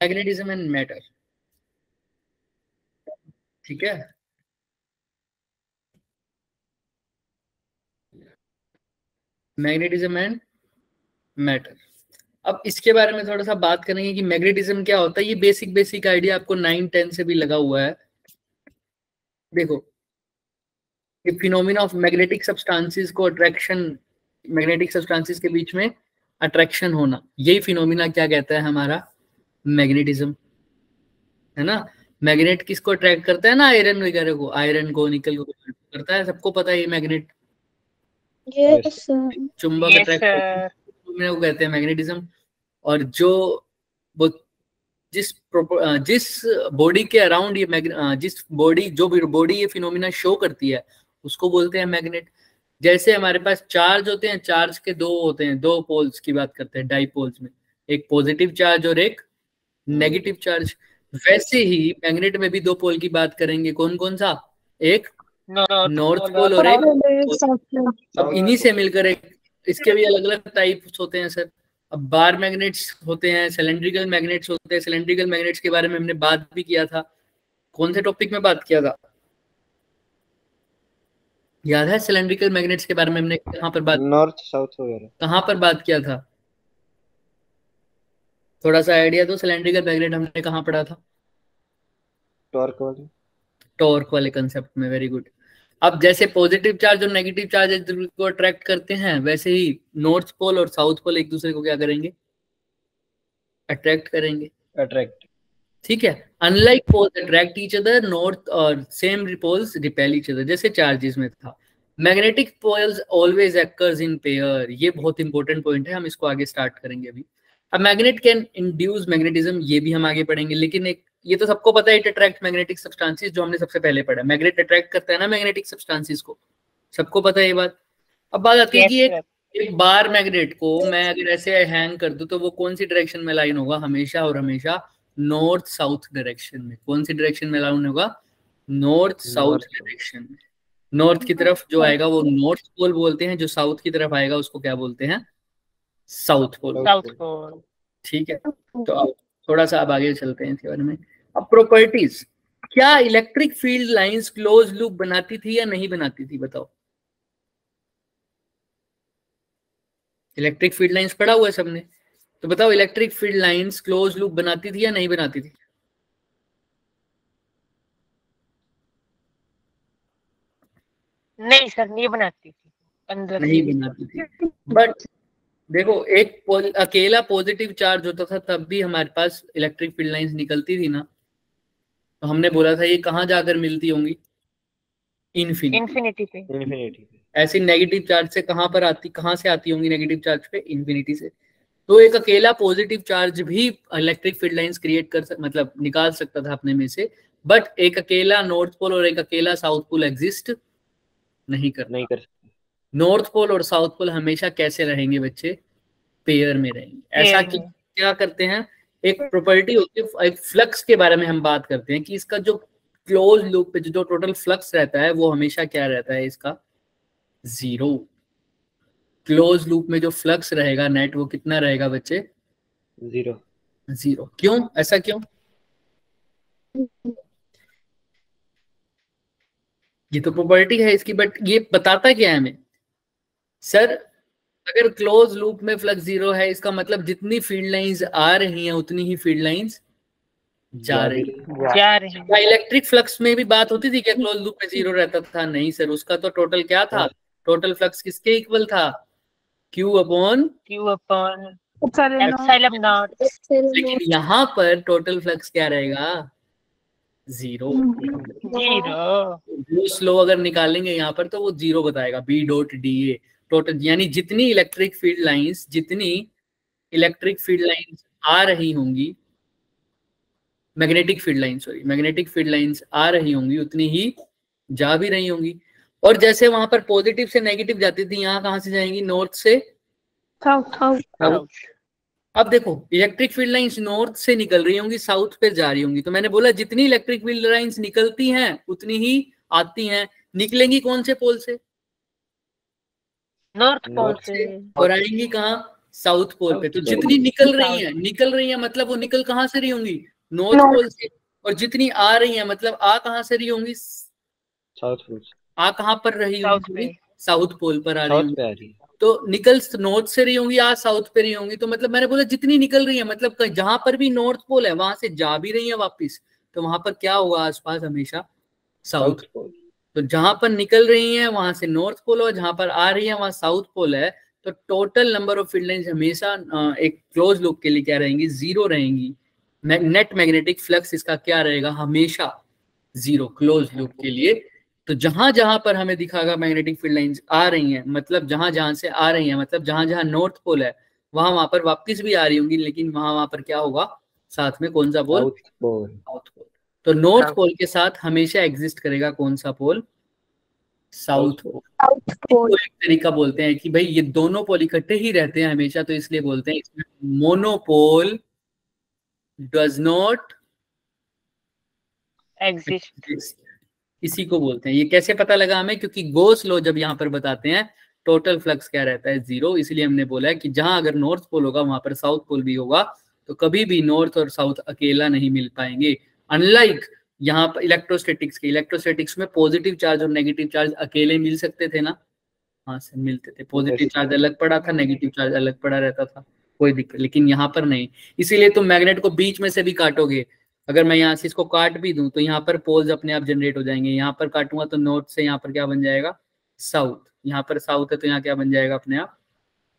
Magnetism and matter, ठीक है। Magnetism and matter. अब इसके बारे में थोड़ा सा बात करेंगे कि मैग्नेटिज्म क्या होता है। ये बेसिक बेसिक आइडिया आपको 9-10 से भी लगा हुआ है। देखो, ये फिनोमिना ऑफ मैग्नेटिक सब्सटेंसेस को अट्रैक्शन, मैग्नेटिक सब्सटेंसेस के बीच में अट्रैक्शन होना, यही फिनोमिना क्या कहता है हमारा, मैग्नेटिज्म, है ना। मैग्नेट किसको अट्रैक्ट करता है ना, आयरन वगैरह को, आयरन को, निकल को करता है, सबको पता है ये मैग्नेट। यस चुंबक यस अट्रैक्ट करता है, सर। वो कहते हैं मैग्नेटिज्म। और जो वो जिस जिस बॉडी के अराउंड ये जिस बॉडी, जो भी बॉडी ये फिनोमिना शो करती है, उसको बोलते हैं मैग्नेट। जैसे हमारे पास चार्ज होते हैं, चार्ज के दो होते हैं, दो पोल्स की बात करते हैं डाइपोल्स में, एक पॉजिटिव चार्ज और एक नेगेटिव चार्ज। वैसे ही मैग्नेट में भी दो पोल की बात करेंगे, कौन कौन सा, एक नॉर्थ नॉर्थ पोल और एक अब इन्हीं से मिलकर एक, इसके भी अलग अलग टाइप्स होते हैं सर। अब बार मैग्नेट्स होते हैं, सिलेंड्रिकल मैग्नेट्स होते हैं। सिलेंड्रिकल मैग्नेट्स के बारे में हमने बात भी किया था, कौन से टॉपिक में बात किया था, याद है? सिलेंड्रिकल मैग्नेट्स के बारे में हमने कहाँ पर बात, नॉर्थ साउथ वगैरह कहाँ पर बात किया था? थोड़ा सा आइडिया दो, सिलेंड्रिकल मैग्नेट हमने कहाँ पढ़ा था? टॉर्क वाले, टॉर्क वाले कंसेप्ट में, वेरी गुड। अब जैसे पॉजिटिव चार्ज और नेगेटिव चार्ज एक दूसरे को अट्रैक्ट करते हैं, वैसे ही नॉर्थ पोल और साउथ पोल एक दूसरे को क्या करेंगे, अट्रैक्ट करेंगे, अट्रैक्ट। ठीक है। Unlike poles attract each other, north और same poles repel each other, जैसे चार्जेस में था। Magnetic poles always occurs in pair, ये बहुत इंपॉर्टेंट पॉइंट है, हम इसको आगे स्टार्ट करेंगे अभी। अब मैग्नेट कैन इंड्यूस मैग्नेटिज्म, ये भी हम आगे पढ़ेंगे, लेकिन एक ये तो सबको पता है, इट अट्रैक्ट मैग्नेटिक सब्सटेंसेस, जो हमने सबसे पहले पढ़ा, मैग्नेट अट्रैक्ट करता है ना मैग्नेटिक सब्सटेंसेस को, सबको पता है ये बात। अब बात आती है यस कि सर। एक बार मैग्नेट को मैं अगर ऐसे हैंग कर दूं, तो वो कौन सी डायरेक्शन में लाइन होगा, हमेशा और हमेशा नॉर्थ साउथ डायरेक्शन में। कौन सी डायरेक्शन में लाइन होगा, नॉर्थ साउथ नॉर्थ। डायरेक्शन में। नॉर्थ की तरफ जो आएगा वो नॉर्थ पोल बोलते हैं, जो साउथ की तरफ आएगा उसको क्या बोलते हैं, साउथ पोल, साउथ पोल। ठीक है। तो अब थोड़ा सा अब आगे चलते हैं इसके बारे में। अब प्रॉपर्टीज, क्या electric field lines close loop बनाती थी या नहीं बनाती थी, बताओ। इलेक्ट्रिक फील्ड लाइंस पढ़ा हुआ है सबने, तो बताओ electric field lines close loop बनाती थी या नहीं बनाती थी? नहीं सर, नहीं बनाती थी, अंदर नहीं से। बनाती थी। बट देखो, एक अकेला पॉजिटिव चार्ज होता था तब भी हमारे पास इलेक्ट्रिक फील्ड लाइंस निकलती थी ना। तो हमने बोला था ये कहाँ जाकर मिलती होंगी, इन्फिनिटी। इन्फिनिटी पे। इन्फिनिटी। ऐसी नेगेटिव चार्ज से कहाँ पर आती, कहाँ से आती होंगी नेगेटिव चार्ज पे, इन्फिनिटी से। तो एक अकेला पॉजिटिव चार्ज भी इलेक्ट्रिक फील्ड लाइंस क्रिएट मतलब निकाल सकता था अपने में से। बट एक अकेला नॉर्थ पोल और एक अकेला साउथ पोल एग्जिस्ट नहीं नहीं करता। कर सकते। नॉर्थ पोल और साउथ पोल हमेशा कैसे रहेंगे बच्चे, पेयर में रहेंगे। ऐसा पेयर कि में। क्या करते हैं, एक प्रॉपर्टी होती है, एक फ्लक्स के बारे में हम बात करते हैं कि इसका जो क्लोज लूप पे जो टोटल फ्लक्स रहता है वो हमेशा क्या रहता है, इसका जीरो। क्लोज लूप में जो फ्लक्स रहेगा नेट, वो कितना रहेगा बच्चे, जीरो। जीरो। क्यों, ऐसा क्यों? ये तो प्रॉपर्टी है इसकी, बट ये बताता क्या है हमें सर, अगर क्लोज लूप में फ्लक्स जीरो है, इसका मतलब जितनी फील्ड लाइंस आ रही हैं उतनी ही फील्ड लाइंस जा जा भी रही रही। हैं। जा रही क्या है। इलेक्ट्रिक फ्लक्स में भी बात होती थी क्या, क्लोज लूप में जीरो रहता था? नहीं सर, उसका तो टोटल क्या था, हाँ। टोटल फ्लक्स किसके इक्वल था, Q upon Q upon epsilon not. लेकिन यहाँ पर टोटल फ्लक्स क्या रहेगा, जीरो। जीरो। ब्लू स्लो अगर निकालेंगे यहाँ पर तो वो जीरो बताएगा, B dot D A total, यानी जितनी इलेक्ट्रिक फील्ड लाइंस, जितनी इलेक्ट्रिक फील्ड लाइंस आ रही होंगी, magnetic field line, sorry, magnetic field lines आ रही होंगी उतनी ही जा भी रही होंगी। और जैसे वहां पर पॉजिटिव से नेगेटिव जाती थी, यहाँ कहां से जाएंगी, नॉर्थ से साउथ। अब देखो, इलेक्ट्रिक फील्ड लाइंस नॉर्थ से निकल रही होंगी, साउथ पे जा रही होंगी, तो मैंने बोला जितनी इलेक्ट्रिक फील्ड लाइंस निकलती हैं उतनी ही आती हैं। निकलेंगी कौन से पोल से, नॉर्थ पोल नॉर्थ से। और आएंगी कहाँ, साउथ पोल पे। तो South जितनी निकल रही है मतलब वो निकल कहाँ से रही होंगी, नॉर्थ पोल से, और जितनी आ रही है मतलब आ कहाँ से रही होंगी, साउथ पोल, आ कहाँ पर रही साउथ होंगी, पे। साउथ पोल पर आ रही साउथ होंगी। पे आ रही है। तो निकल नॉर्थ से रही होंगी, आ साउथ पे रही होंगी। तो मतलब मैंने बोला जितनी निकल रही है मतलब जहां पर भी नॉर्थ पोल है वहां से जा भी रही है वापिस, तो वहां पर क्या होगा आसपास हमेशा साउथ। South pole. तो जहां पर निकल रही है वहां से नॉर्थ पोल और जहां पर आ रही है वहां साउथ पोल है। तो total number of field lines हमेशा एक क्लोज लूप के लिए क्या रहेंगी, 0 रहेंगी। नेट मैग्नेटिक फ्लक्स इसका क्या रहेगा, हमेशा 0 क्लोज लूप के लिए। तो जहां जहां पर हमें दिखागा मैग्नेटिक फील्ड लाइंस आ रही हैं, मतलब जहां जहां से आ रही हैं, मतलब जहां जहां नॉर्थ पोल है वहां वहां पर वापस भी आ रही होंगी, लेकिन वहां वहां पर क्या होगा, साथ में कौन सा पोल, साउथ पोल। South pole. तो नॉर्थ South. पोल के साथ हमेशा एग्जिस्ट करेगा कौन सा पोल, साउथ पोल। South pole. इसको एक तरीका बोलते हैं कि भाई ये दोनों पोल इकट्ठे ही रहते हैं हमेशा, तो इसलिए बोलते हैं इसमें मोनोपोल डज नॉट Exist. इसी को बोलते हैं। ये कैसे पता लगा हमें, क्योंकि गोस लॉ जब यहाँ पर बताते हैं टोटल फ्लक्स क्या रहता है, 0, इसलिए हमने बोला है कि जहां अगर नॉर्थ पोल होगा वहां पर साउथ पोल भी होगा। तो कभी भी नॉर्थ और साउथ अकेला नहीं मिल पाएंगे। अनलाइक यहाँ पर इलेक्ट्रोस्टैटिक्स में पॉजिटिव चार्ज और नेगेटिव चार्ज अकेले मिल सकते थे ना, हाँ से मिलते थे। पॉजिटिव चार्ज अलग पड़ा था, नेगेटिव चार्ज अलग पड़ा रहता था, कोई दिक्कत। लेकिन यहाँ पर नहीं, इसीलिए तुम मैग्नेट को बीच में से भी काटोगे। अगर मैं यहाँ से इसको काट भी दूं तो यहाँ पर पोल्स अपने आप जनरेट हो जाएंगे। यहाँ पर काटूंगा तो नॉर्थ से यहाँ पर क्या बन जाएगा, साउथ। यहाँ पर साउथ है तो यहाँ क्या बन जाएगा अपने आप,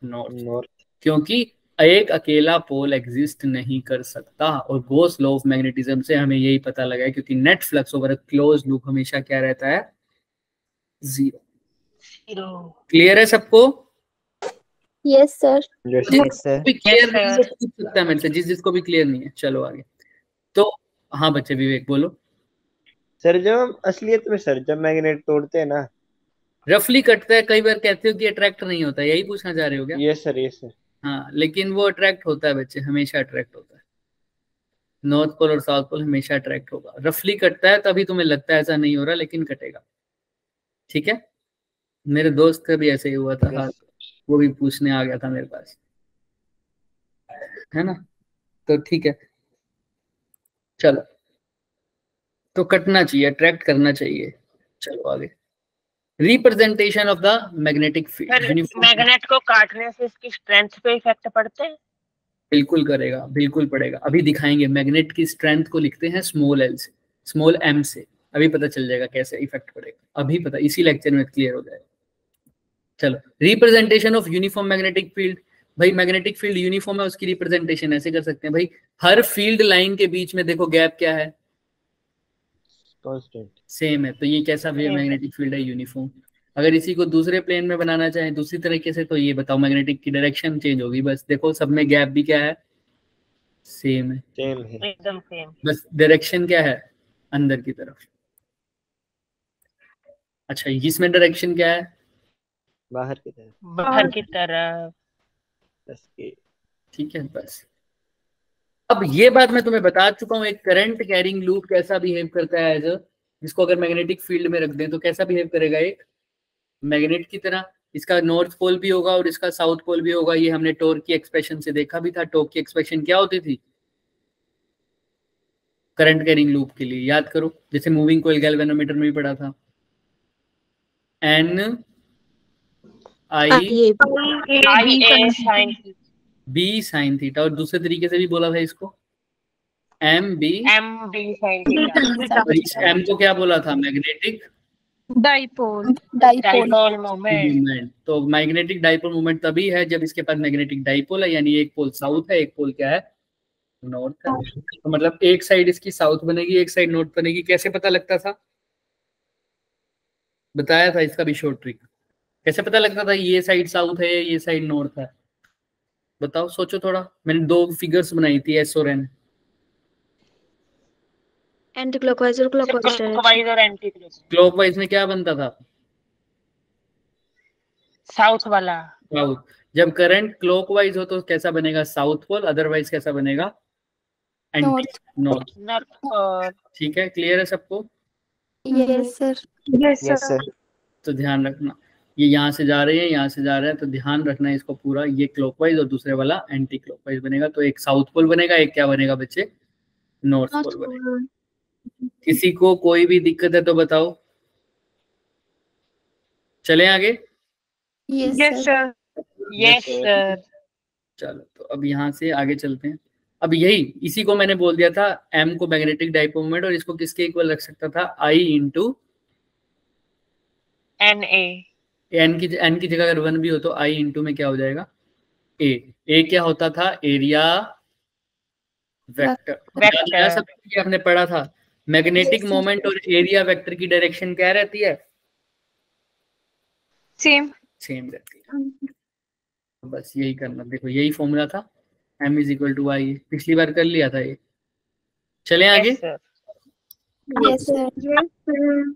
नॉर्थ। क्योंकि एक अकेला पोल एग्जिस्ट नहीं कर सकता। और गोस लॉ ऑफ मैग्नेटिज्म से हमें यही पता लगा है, क्योंकि net flux over close loop हमेशा क्या रहता है, 0। Zero. क्लियर है सबको? Yes sir. Yes sir. भी क्लियर Yes, नहीं sir. है पूछ सकता है मेरे से, जिसको भी क्लियर नहीं है। चलो आगे। तो हाँ बच्चे, विवेक बोलो। सर जब हम असलियत में सर जब मैग्नेट तोड़ते हैं ना, रफली कटता है, कई बार कहते हो कि अट्रैक्ट नहीं होता, यही पूछना चाह रहे हो क्या? Yes sir, yes sir. हाँ, लेकिन वो अट्रैक्ट होता है बच्चे, हमेशा अट्रैक्ट होता है। नॉर्थ पोल और साउथ पोल हमेशा अट्रैक्ट होगा। रफली कटता है तभी तुम्हें लगता है ऐसा नहीं हो रहा, लेकिन कटेगा। ठीक है, मेरे दोस्त का भी ऐसे ही हुआ था। हाँ, वो भी पूछने आ गया था मेरे पास, है ना। तो ठीक है, चलो। तो कटना चाहिए, अट्रैक्ट करना चाहिए। चलो आगे। Representation of the magnetic sir field. Magnet को काटने से इसकी स्ट्रेंथ पे इफेक्ट पड़ते हैं? बिल्कुल करेगा, बिल्कुल पड़ेगा। अभी दिखाएंगे। मैग्नेट की स्ट्रेंथ को लिखते हैं स्मॉल एल से, स्मॉल एम से। अभी पता चल जाएगा कैसे इफेक्ट पड़ेगा, अभी पता, इसी लेक्चर में क्लियर हो जाएगा। चलो, representation of uniform magnetic field. भाई मैग्नेटिक फील्ड यूनिफॉर्म है, उसकी रिप्रेजेंटेशन ऐसे कर सकते हैं। भाई हर फील्ड लाइन के बीच में देखो गैप क्या है, कांस्टेंट, सेम है। तो ये कैसा भी मैग्नेटिक फील्ड है, यूनिफॉर्म। अगर इसी को दूसरे प्लेन में बनाना चाहें दूसरी तरीके से, तो ये बताओ मैग्नेटिक की डायरेक्शन चेंज होगी। बस देखो सब में गैप भी क्या है, सेम है, सेम है। एकदम सेम। बस डायरेक्शन क्या है, अंदर की तरफ। अच्छा, इसमें डायरेक्शन क्या है, बाहर की तरफ। बाहर की तरफ। बस ये। ठीक है बस। अब ये बात मैं तुम्हें बता चुका हूँ, एक करंट कैरिंग लूप कैसा बिहेव करता है एज जिसको अगर मैग्नेटिक फील्ड में रख दें तो कैसा बिहेव करेगा, एक मैग्नेट की तरह। इसका नॉर्थ पोल भी होगा और इसका साउथ पोल भी होगा। ये हमने टॉर्क की एक्सप्रेशन से देखा भी था। टॉर्क की एक्सप्रेशन क्या होती थी करंट कैरिंग लूप के लिए, याद करो, जैसे मूविंग कोइल गैल्वेनोमीटर में भी पढ़ा था, एन आई बी साइन थीटा। और दूसरे तरीके से भी बोला था इसको, एम बी साइन थीटा। और इस एम को क्या बोला था, magnetic dipole. Dipole moment. Moment. तो मैग्नेटिक डाइपोल मोमेंट तभी है जब इसके पास मैग्नेटिक डाइपोल है, यानी एक पोल साउथ है, एक पोल क्या है, नॉर्थ है। तो मतलब एक साइड इसकी साउथ बनेगी, एक साइड नॉर्थ बनेगी। कैसे पता लगता था, बताया था इसका भी शॉर्ट ट्रिक। कैसे पता लगता था ये साइड साउथ है ये साइड नॉर्थ है, बताओ, सोचो थोड़ा। मैंने 2 फिगर्स बनाई थी, एस और एन। एंटी क्लॉकवाइज और क्लॉकवाइज और एंटी क्लॉकवाइज में क्या बनता था, साउथ वाला। साउथ। जब करंट क्लॉकवाइज हो तो कैसा बनेगा, साउथ पोल। अदरवाइज कैसा बनेगा, एंटी नॉर्थ। ठीक है, क्लियर है सबको? Yes sir. Yes sir. तो ध्यान रखना। ये यहाँ से जा रहे हैं, यहाँ से जा रहे हैं, तो ध्यान रखना है इसको पूरा। ये क्लॉकवाइज और दूसरे वाला एंटी क्लॉकवाइज बनेगा, तो एक साउथ पोल बनेगा, एक क्या बनेगा बच्चे, नॉर्थ पोल बनेगा। किसी को कोई भी दिक्कत है तो बताओ, चले आगे। Yes sir. Yes sir. चलो तो अब यहाँ से आगे चलते हैं। अब यही इसी को मैंने बोल दिया था m को मैग्नेटिक डाइपोल मोमेंट, और इसको किसके इक्वल रख सकता था, I into n A. n की जगह अगर 1 भी हो तो I इंटू में क्या हो जाएगा, a क्या होता था, एरिया वेक्टर। सब आपने पढ़ा था, मैग्नेटिक मोमेंट और एरिया वेक्टर की डायरेक्शन क्या रहती है, सेम रहती है। बस यही करना, देखो यही फॉर्मूला था, m इज इक्वल टू आई, पिछली बार कर लिया था ये। चले आगे। Yes sir.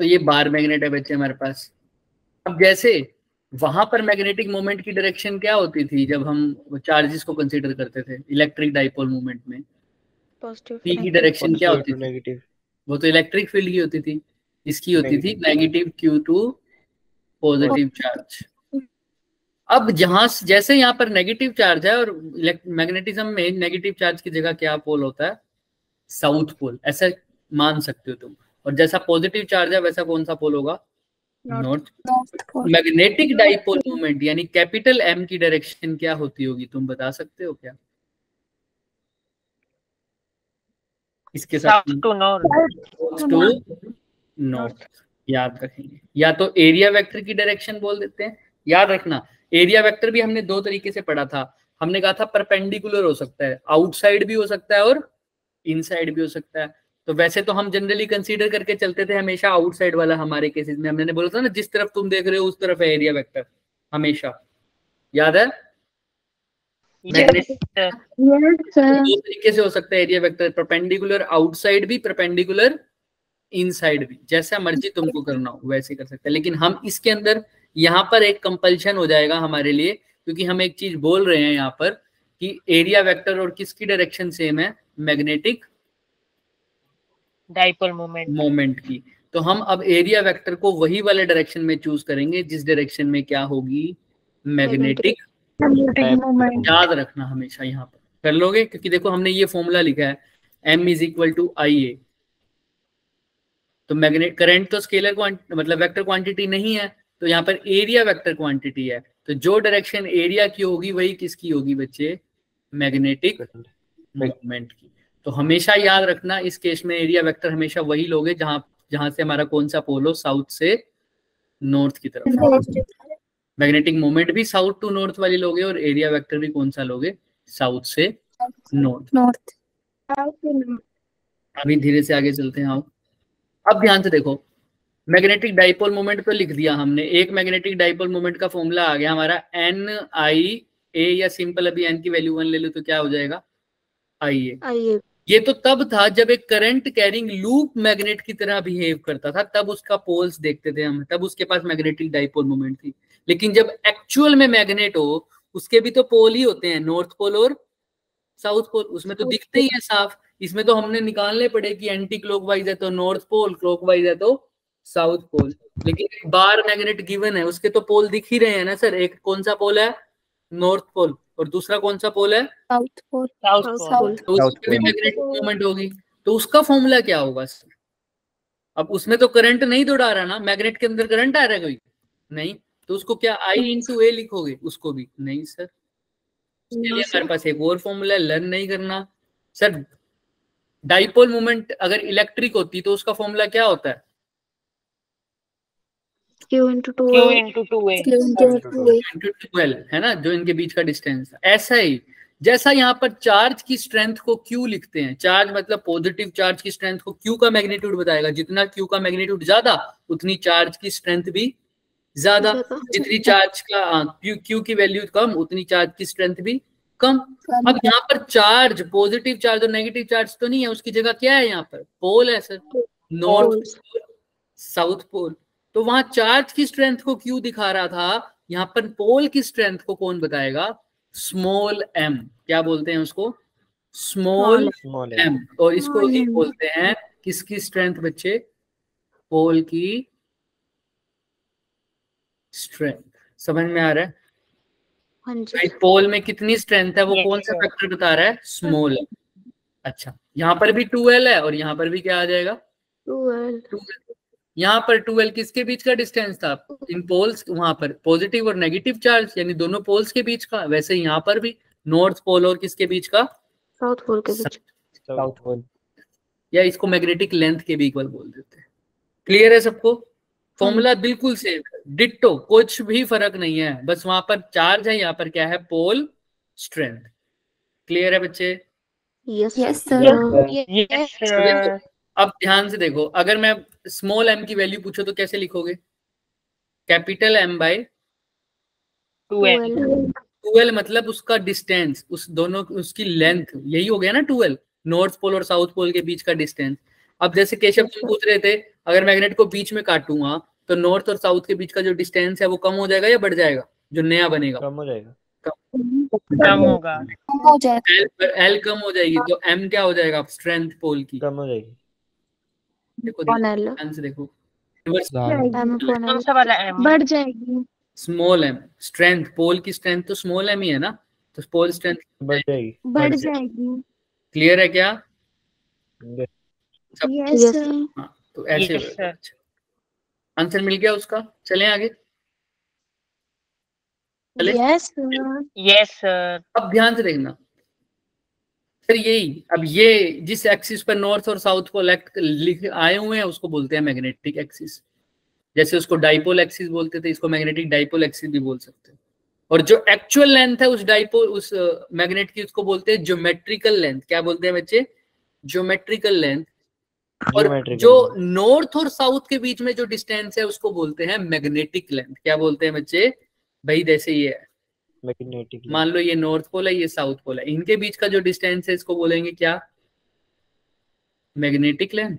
तो ये बार मैग्नेट है बच्चे हमारे पास। अब जैसे वहां पर मैग्नेटिक मोमेंट की डायरेक्शन क्या होती थी जब हम चार्जेस को कंसीडर करते थे इलेक्ट्रिक डाइपोल मोमेंट में, पी की डायरेक्शन क्या होती थी, नेगेटिव, वो तो इलेक्ट्रिक फील्ड की होती थी, इसकी होती थी negative Q to positive charge. अब जहां जैसे यहाँ पर नेगेटिव चार्ज है, और मैग्नेटिज्म में नेगेटिव चार्ज की जगह क्या पोल होता है, साउथ पोल, ऐसा मान सकते हो तुम। और जैसा पॉजिटिव चार्ज है वैसा कौन सा पोल होगा, नॉर्थ। मैग्नेटिक डाइपोल मोमेंट यानी कैपिटल M की डायरेक्शन क्या होती होगी, तुम बता सकते हो क्या, इसके साथ टू नॉर्थ याद रखेंगे, या तो एरिया वेक्टर की डायरेक्शन बोल देते हैं। याद रखना एरिया वेक्टर भी हमने दो तरीके से पढ़ा था, हमने कहा था परपेंडिकुलर हो सकता है, आउटसाइड भी हो सकता है और इनसाइड भी हो सकता है। तो वैसे तो हम जनरली कंसीडर करके चलते थे हमेशा आउटसाइड वाला, हमारे केसेस में हमने बोला था ना जिस तरफ तुम देख रहे हो उस तरफ है एरिया वेक्टर हमेशा, याद है। दो तरीके से हो सकता है एरिया वेक्टर, परपेंडिकुलर आउटसाइड भी, परपेंडिकुलर इनसाइड भी, जैसा मर्जी तुमको करना हो वैसे कर सकते हैं। लेकिन हम इसके अंदर यहाँ पर एक कंपल्शन हो जाएगा हमारे लिए, क्योंकि हम एक चीज बोल रहे हैं यहाँ पर कि एरिया वेक्टर और किसकी डायरेक्शन सेम है, मैग्नेटिक डाइपोल मोमेंट की। तो हम अब एरिया वेक्टर को वही वाले डायरेक्शन में चूज करेंगे जिस डायरेक्शन में क्या होगी, मैग्नेटिक मोमेंट। याद रखना हमेशा यहाँ पर कर लोगे, क्योंकि देखो हमने ये फॉर्मूला लिखा है m इज इक्वल टू आई ए। तो मैग्नेट करंट तो स्केलर मतलब वेक्टर क्वांटिटी नहीं है, तो यहाँ पर एरिया वेक्टर क्वांटिटी है। तो जो डायरेक्शन एरिया की होगी वही किसकी होगी बच्चे, मैग्नेटिक मोमेंट की। तो हमेशा याद रखना इस केस में एरिया वेक्टर हमेशा वही लोगे जहां से हमारा कौन सा पोल हो, साउथ से नॉर्थ की तरफ। मैग्नेटिक मोमेंट भी साउथ टू नॉर्थ वाली लोगे और एरिया वेक्टर भी कौन सा लोगे, साउथ से नॉर्थ। अभी धीरे से आगे चलते हैं। आओ अब ध्यान से देखो, मैग्नेटिक डाइपोल मोमेंट तो लिख दिया हमने, एक मैग्नेटिक डाइपोल मोमेंट का फॉर्मूला आ गया हमारा एन आई ए, या सिंपल अभी एन की वैल्यू 1 ले लो तो क्या हो जाएगा, आई ए। ये तो तब था जब एक करंट कैरिंग लूप मैग्नेट की तरह बिहेव करता था, तब उसका पोल्स देखते थे हम, तब उसके पास मैग्नेटिक डाइपोल मोमेंट थी। लेकिन जब एक्चुअल में मैग्नेट हो उसके भी तो पोल ही होते हैं, नॉर्थ पोल और साउथ पोल, उसमें तो दिखते ही है साफ। इसमें तो हमने निकालने पड़े कि एंटी क्लॉकवाइज है तो नॉर्थ पोल, क्लॉकवाइज है तो साउथ पोल। लेकिन बार मैग्नेट गिवन है उसके तो पोल दिख ही रहे हैं ना सर, एक कौन सा पोल है, नॉर्थ पोल, और दूसरा कौन सा पोल है, साउथ पोल। तो उसमें भी मैग्नेटिक मोमेंट होगी, तो उसका फॉर्मूला क्या होगा सर। अब उसमें तो करंट नहीं दौड़ा रहा ना, मैग्नेट के अंदर करंट आ रहा है कोई नहीं, तो उसको क्या आई इंटू ए लिखोगे, उसको भी नहीं सर। उसके लिए हमारे पास एक और फॉर्मूला, लर्न नहीं करना सर। डाइपोल मोमेंट अगर इलेक्ट्रिक होती तो उसका फॉर्मूला क्या होता है, Q into 2a है ना, जो इनके बीच का डिस्टेंस। ऐसा ही जैसा यहाँ पर चार्ज की स्ट्रेंथ को Q लिखते हैं, चार्ज मतलब पॉजिटिव चार्ज की स्ट्रेंथ को Q का मैग्नीट्यूड बताएगा, जितना Q का मैग्नीट्यूड ज्यादा उतनी चार्ज की स्ट्रेंथ भी ज्यादा, जितनी चार्ज का Q की वैल्यू कम उतनी चार्ज की स्ट्रेंथ भी कम। अब यहाँ पर चार्ज पॉजिटिव चार्ज और नेगेटिव चार्ज तो नहीं है, उसकी जगह क्या है, यहाँ पर पोल है सर, नॉर्थ साउथ पोल। तो वहां चार्ज की स्ट्रेंथ को Q दिखा रहा था, यहाँ पर पोल की स्ट्रेंथ को कौन बताएगा, स्मॉल m। क्या बोलते हैं उसको, स्मॉल m। और इसको बोलते हैं किसकी स्ट्रेंथ बच्चे, पोल की स्ट्रेंथ। समझ में आ रहा है? हाँ जी। भाई पोल में कितनी स्ट्रेंथ है वो Yes, कौन सा sir. फैक्टर बता रहा है? स्मॉल है। अच्छा, यहाँ पर भी 2L है और यहाँ पर भी क्या आ जाएगा? 12 2L। यहाँ पर 2L किसके बीच का डिस्टेंस था? इन पोल्स, वहां पर पॉजिटिव और नेगेटिव चार्ज यानी दोनों पोल्स के बीच का। वैसे यहाँ पर भी नॉर्थ पोल और किसके बीच का? साउथ पोल के बीच। South pole. या इसको मैग्नेटिक लेंथ के भी इक्वल बोल देते हैं। क्लियर है सबको? फॉर्मूला बिल्कुल सेम है, डिट्टो, कुछ भी फर्क नहीं है, बस वहां पर चार्ज है, यहाँ पर क्या है? Pole strength. क्लियर है बच्चे? Yes Yes, sir. Yes, तो sir. देखो, अब ध्यान से देखो, अगर मैं स्मॉल m की वैल्यू पूछो तो कैसे लिखोगे? Capital M bye 2L. 2L, मतलब उसका डिस्टेंस, उस दोनों उसकी लेंथ, यही हो गया ना 2L, नॉर्थ पोल और साउथ पोल के बीच का डिस्टेंस। अब जैसे केशव तुम पूछ रहे थे, अगर मैग्नेट को बीच में काटूंगा तो नॉर्थ और साउथ के बीच का जो डिस्टेंस है वो कम हो जाएगा या बढ़ जाएगा? जो नया बनेगा कम हो जाएगा। कम होगा. हो जाएगा। L कम हो जाएगी तो M क्या हो जाएगा? स्ट्रेंथ पोल की। कम हो जाएगी। देखो कौन है? ध्यान से देखो, कौन सा वाला M? बढ़ जाएगी। स्मॉल m स्ट्रेंथ पोल की स्ट्रेंथ तो स्मॉल m ही है ना, तो पोल स्ट्रेंथ बढ़ जाएगी। बढ़ जाएगी। क्लियर है क्या? Yes sir. हाँ, तो ऐसे Yes, sir. आंसर मिल गया उसका। चलें आगे। चले, यस सर। Yes, sir. अब ध्यान से देखना सर, यही अब ये जिस एक्सिस पर नॉर्थ और साउथ पोल लिख आए हुए हैं उसको बोलते हैं मैग्नेटिक एक्सिस। जैसे उसको डाइपोल एक्सिस बोलते थे, इसको मैग्नेटिक डाइपोल एक्सिस भी बोल सकते हैं। और जो एक्चुअल लेंथ है उस डाइपोल, उस मैग्नेट की, उसको बोलते हैं ज्योमेट्रिकल लेंथ। क्या बोलते हैं बच्चे? Geometrical length. और जो नॉर्थ और साउथ के बीच में जो डिस्टेंस है उसको बोलते हैं मैग्नेटिक लेंथ। क्या बोलते हैं बच्चे? भाई जैसे ये है, मैग्नेटिक। मान लो ये नॉर्थ पोल है, ये साउथ पोल है, इनके बीच का जो डिस्टेंस है इसको बोलेंगे क्या? Magnetic length.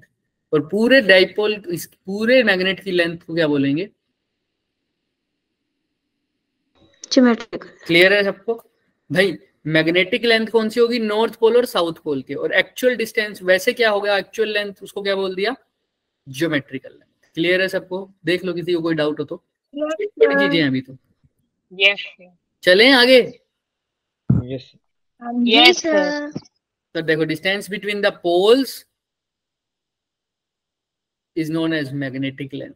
और पूरे डाइपोल, इस पूरे मैग्नेट की लेंथ को क्या बोलेंगे? ज्योमेट्रिकल। क्लियर है सबको? भाई मैग्नेटिक लेंथ कौन सी होगी? नॉर्थ पोल और साउथ पोल के। और एक्चुअल डिस्टेंस वैसे क्या होगा? एक्चुअल लेंथ, उसको क्या बोल दिया? Geometrical length. क्लियर है सबको? देख लो किसी को कोई डाउट हो तो। बड़ी चीजें हैं अभी तो। Yes, sir. चलें आगे। यस। Yes, sir. तो देखो, distance between the poles is known as magnetic length,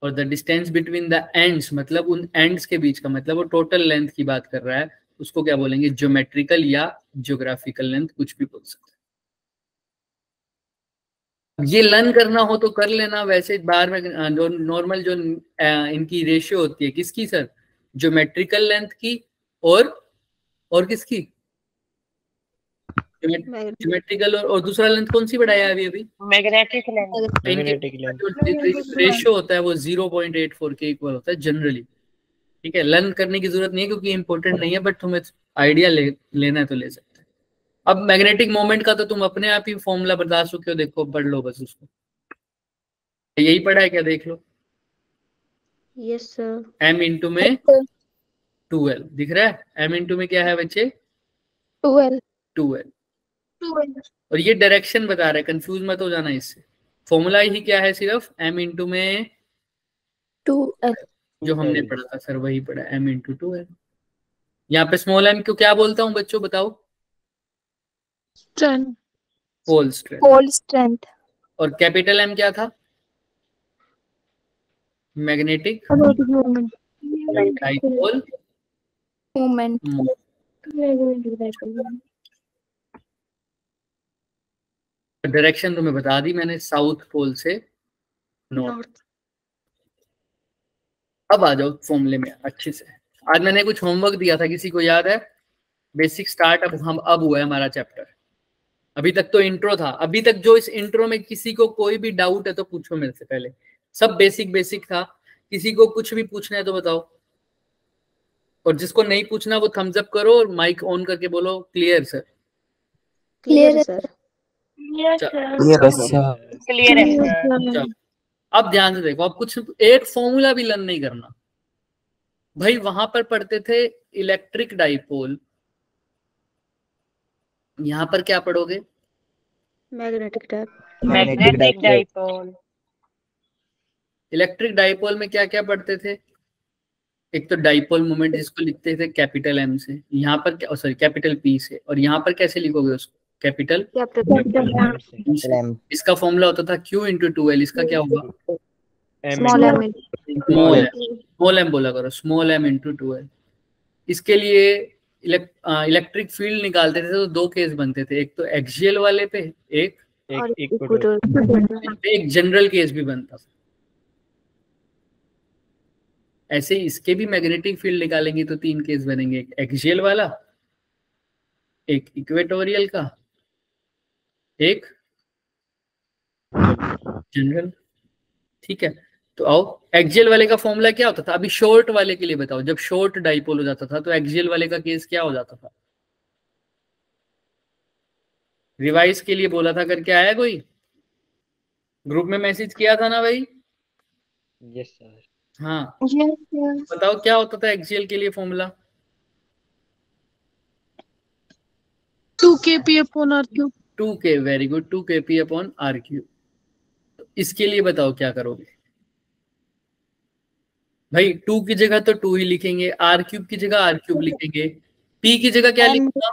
और the distance between the ends, मतलब उन एंड्स के बीच का, मतलब वो टोटल लेंथ की बात कर रहा है, उसको क्या बोलेंगे? ज्योमेट्रिकल या ज्योग्राफिकल लेंथ, कुछ भी बोल सकते हैं। ये लर्न करना हो तो कर लेना, वैसे बाहर में जो नॉर्मल जो इनकी रेशियो होती है, किसकी सर? ज्योमेट्रिकल लेंथ की और किसकी? ज्योमेट्रिकल और दूसरा लेंथ कौन सी बढ़ाया अभी अभी? Magnetic length. Magnetic length. जो रेशियो होता है वो 0.84 के इक्वल होता है जनरली। ठीक है, लर्न करने की जरूरत नहीं है क्योंकि इंपॉर्टेंट नहीं है, बट तुम्हें आइडिया लेना है तो ले सकते हैं। अब मैग्नेटिक मोमेंट का तो तुम अपने आप ही फॉर्मूला बता चुके हो, देखो पढ़ लो बस उसको। यही पढ़ा है क्या? देख लो। Yes sir. m इंटू में 2L दिख रहा है? m इंटू में क्या है बच्चे? 12 2L। और ये डायरेक्शन बता रहा है, कंफ्यूज मत हो जाना इससे। फॉर्मूला ही क्या है? सिर्फ m इंटू में 2L। जो हमने पढ़ा था सर वही पढ़ा, m इंटू 2L। यहाँ पे स्मॉल m क्यों क्या बोलता हूँ बच्चों, बताओ? Strength. Pole strength. Pole strength. और कैपिटल M क्या था? Magnetic moment. Dipole moment. Direction तुम्हें बता दी मैंने, साउथ पोल से नॉर्थ। अब आ जाओ फॉर्मूले में अच्छे से। आज मैंने कुछ होमवर्क दिया था, किसी को याद है? बेसिक स्टार्ट अब हुआ है हमारा चैप्टर। अभी तक तो इंट्रो था। अभी तक जो इस इंट्रो में किसी को कोई भी डाउट है तो पूछो मेरे से पहले। सब बेसिक था। किसी को कुछ भी पूछना है तो बताओ, और जिसको नहीं पूछना वो थम्स अप करो और माइक ऑन करके बोलो clear sir. Clear sir. Clear है sir. अब ध्यान से देखो, अब कुछ एक फॉर्मूला भी लर्न नहीं करना भाई। वहां पर पढ़ते थे इलेक्ट्रिक डाइपोल, यहाँ पर क्या पढ़ोगे? Magnetic type. Magnetic dipole. Electric dipole में क्या क्या पढ़ते थे? एक तो डाइपोल मोमेंट जिसको लिखते थे कैपिटल एम से, यहाँ पर क्या, सॉरी कैपिटल पी से, और यहाँ पर कैसे लिखोगे उसको? कैपिटल M इसका फॉर्मूला होता था Q इंटू 2L, इसका क्या होगा? स्मॉल एम स्मॉल एम बोला करो, स्मॉल एम इंटू 2L। इसके लिए इलेक्ट्रिक फील्ड निकालते थे तो दो केस बनते थे, एक तो एक्सियल वाले पे, एक जनरल केस भी बनता था। ऐसे ही इसके भी मैग्नेटिक फील्ड निकालेंगे तो तीन केस बनेंगे, एक एक्सियल वाला, एक इक्वेटोरियल का, एक जनरल। ठीक है, तो आओ एक्सियल वाले का फॉर्मूला क्या होता था? अभी शॉर्ट वाले के लिए बताओ, जब शॉर्ट डाइपोल हो जाता था तो एक्सियल वाले का केस क्या हो जाता था? रिवाइज के लिए बोला था, करके आया कोई? ग्रुप में मैसेज किया था ना भाई? Yes sir. हाँ बताओ क्या होता था एक्सियल के लिए formula? 2kp/r³। 2k, very good, 2kp/r³। तो इसके लिए बताओ क्या करोगे भाई? 2 की जगह तो 2 ही लिखेंगे, r³ की जगह r³ लिखेंगे, p की जगह क्या लिखूंगा?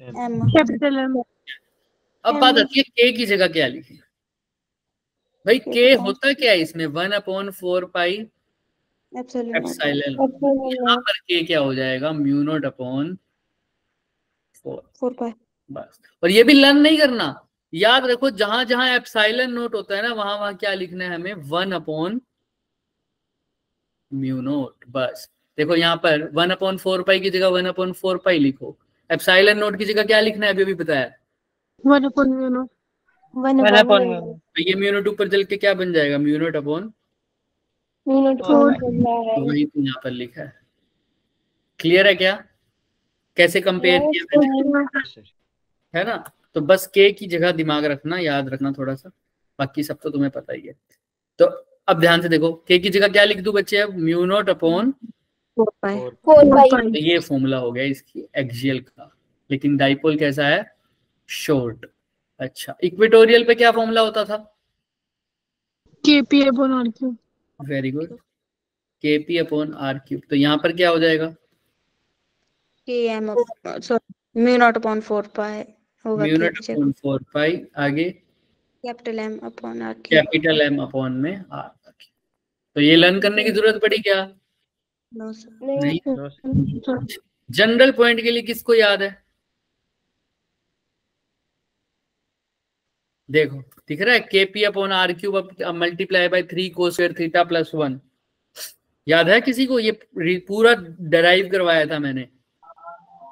Capital M. अब बात आती है k की जगह क्या लिखें भाई? k होता क्या है इसमें? 1/4 पाई एप्सिलॉन। यहाँ पर k क्या हो जाएगा? μ0/4 बस। और ये भी लर्न नहीं करना, याद रखो, जहां जहां एप्सिलॉन नोट होता है ना, वहां वहां क्या लिखना है हमें? 1/μ0। बस देखो यहाँ पर 1/4 पाई की जगह 1/4 पाई लिखो। एप्सिलॉन नोट की जगह क्या लिखना है? अभी बताया 1/μ0। तो ये μ0 ऊपर चल के क्या बन जाएगा? μ0/4। वही तो यहाँ पर लिखा है। क्लियर है क्या? कैसे कंपेयर किया मैंने, है ना? तो बस के की जगह दिमाग रखना, याद रखना थोड़ा सा, बाकी सब तो तुम्हें पता ही है। तो अब ध्यान से देखो, के की जगह क्या लिख दूं बच्चे? अब μ0/4। तो ये फॉर्मूला हो गया इसकी एक्सियल का। लेकिन डाइपोल कैसा है? शॉर्ट। अच्छा, इक्वेटोरियल पे क्या फॉर्मूला होता था? kp/r³। Very good, kp/r³। तो यहाँ पर क्या हो जाएगा? μ0/4 पाई होगा μ0/4 पाई, आगे capital M/r³। Capital M upon में r। तो ये लर्न करने की जरूरत पड़ी क्या? नहीं। जनरल पॉइंट के लिए किसको याद है? देखो दिख रहा है, kp/r³ multiply by 3 cos² theta plus 1। याद है किसी को? ये पूरा डराइव करवाया था मैंने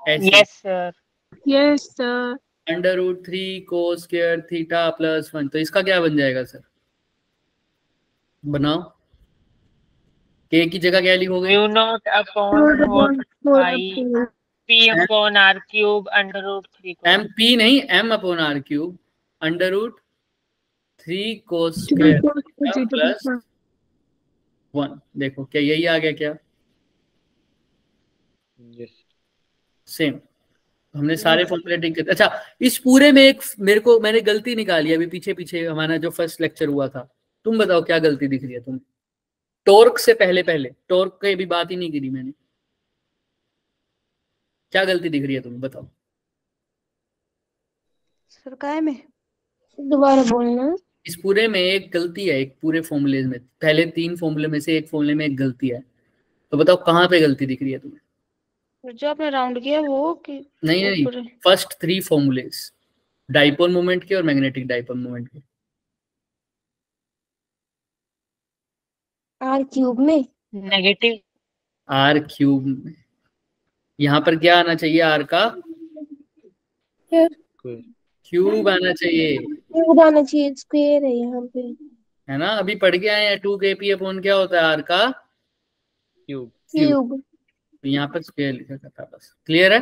ऐसे। Yes sir. Yes sir. √3 cos² theta plus 1। तो इसका क्या बन जाएगा सर? बनाओ। k की जगह क्या लिखोगे? μ0/4 पाई p/r³ √3। m p नहीं, m/r³ √3 cos² प्लस 1। देखो क्या यही आ गया क्या? Yes same. हमने सारे फॉर्मूले ठीक करते। अच्छा, इस पूरे में एक मैंने गलती निकाली अभी पीछे पीछे, हमारा जो फर्स्ट लेक्चर हुआ था। तुम बताओ क्या गलती दिख रही है तुम्हें? टॉर्क से पहले टॉर्क की भी बात ही नहीं करी मैंने। क्या गलती दिख रही है तुम्हें? बताओ। सर काय में दोबारा बोलना। इस पूरे में एक गलती है, एक पूरे फॉर्मूले में, पहले 3 फॉर्मूले में से एक फॉर्मूले में एक गलती है। तो बताओ कहाँ पे गलती दिख रही है तुम्हें? जो आपने राउंड किया वो कि नहीं, फर्स्ट 3 फॉर्मूलेस, डाइपोल मोमेंट के और मैग्नेटिक डाइपोल मोमेंट के। r³ में नेगेटिव r³ में यहाँ पर क्या आना चाहिए? r का क्यूब आना चाहिए, स्क्वायर है यहाँ पे, है ना? अभी पढ़ के आए हैं 2kp/ क्या होता है? r का क्यूब। तो यहाँ पर स्क्वायर लिखा था बस। क्लियर है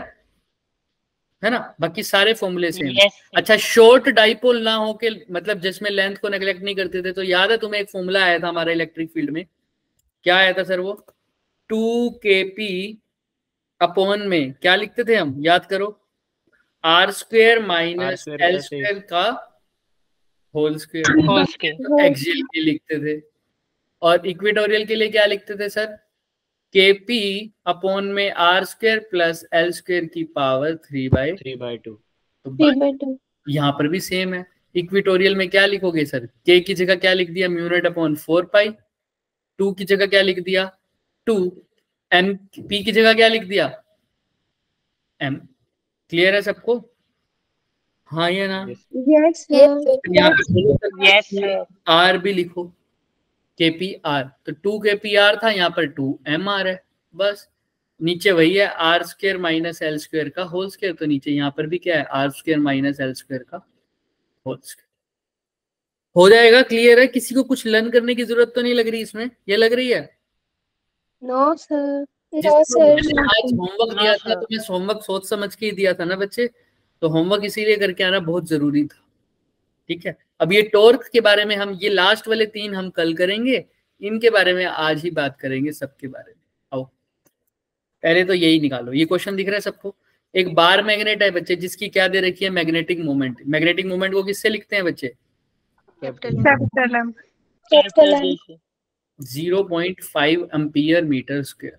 ना? बाकी सारे फॉर्मूले सेम। यस। अच्छा, शॉर्ट डाइपोल ना हो के, मतलब जिसमें लेंथ को नेग्लेक्ट नहीं करते थे, तो याद है तुम्हें एक फॉर्मूला आया था हमारे इलेक्ट्रिक फील्ड में? क्या आया था सर वो? 2kp/ में क्या लिखते थे हम? याद करो, r² माइनस l² का होल स्क्वायर एक्सियल के लिखते थे। और इक्वेटोरियल के लिए क्या लिखते थे सर? KP अपॉन में R² प्लस L² की पावर 3/2। तो 3/2 यहाँ पर भी सेम है। इक्वेटोरियल में क्या लिखोगे सर? K की जगह क्या लिख दिया? म्यू0 अपॉन 4 पाई। 2 की जगह क्या लिख दिया? 2। M P की जगह क्या लिख दिया? M। क्लियर है सबको? हाँ या ना? यस सर यहाँ पे यस सर। R भी लिखो, KPR, तो 2 KPR था, यहाँ पर 2MR है। बस नीचे वही है R² माइनस L² का होल स्क्वायर, तो नीचे यहाँ पर भी क्या है? R² माइनस L² का होल स्क्वायर। हो जाएगा? क्लियर है? किसी को कुछ लर्न करने की जरूरत तो नहीं लग रही इसमें? ये लग रही है? नो सर जिसको मैंने आज होमवर्क दिया नो था, सर। तो मैं होमवर्क सोच समझ के ही दिया था ना बच्चे, तो होमवर्क इसीलिए करके आना बहुत जरूरी था। ठीक है, अब ये टॉर्क के बारे में हम ये लास्ट वाले 3 हम कल करेंगे, इनके बारे में आज ही बात करेंगे, सबके बारे में। आओ पहले तो यही निकालो। ये क्वेश्चन दिख रहा है सबको? एक बार मैग्नेट है बच्चे, जिसकी क्या दे रखी है? Magnetic moment. मैग्नेटिक मोमेंट को किससे लिखते हैं बच्चे? Capital M. कैपिटल जी से। 0.5 एम्पियर मीटर स्क्वायर।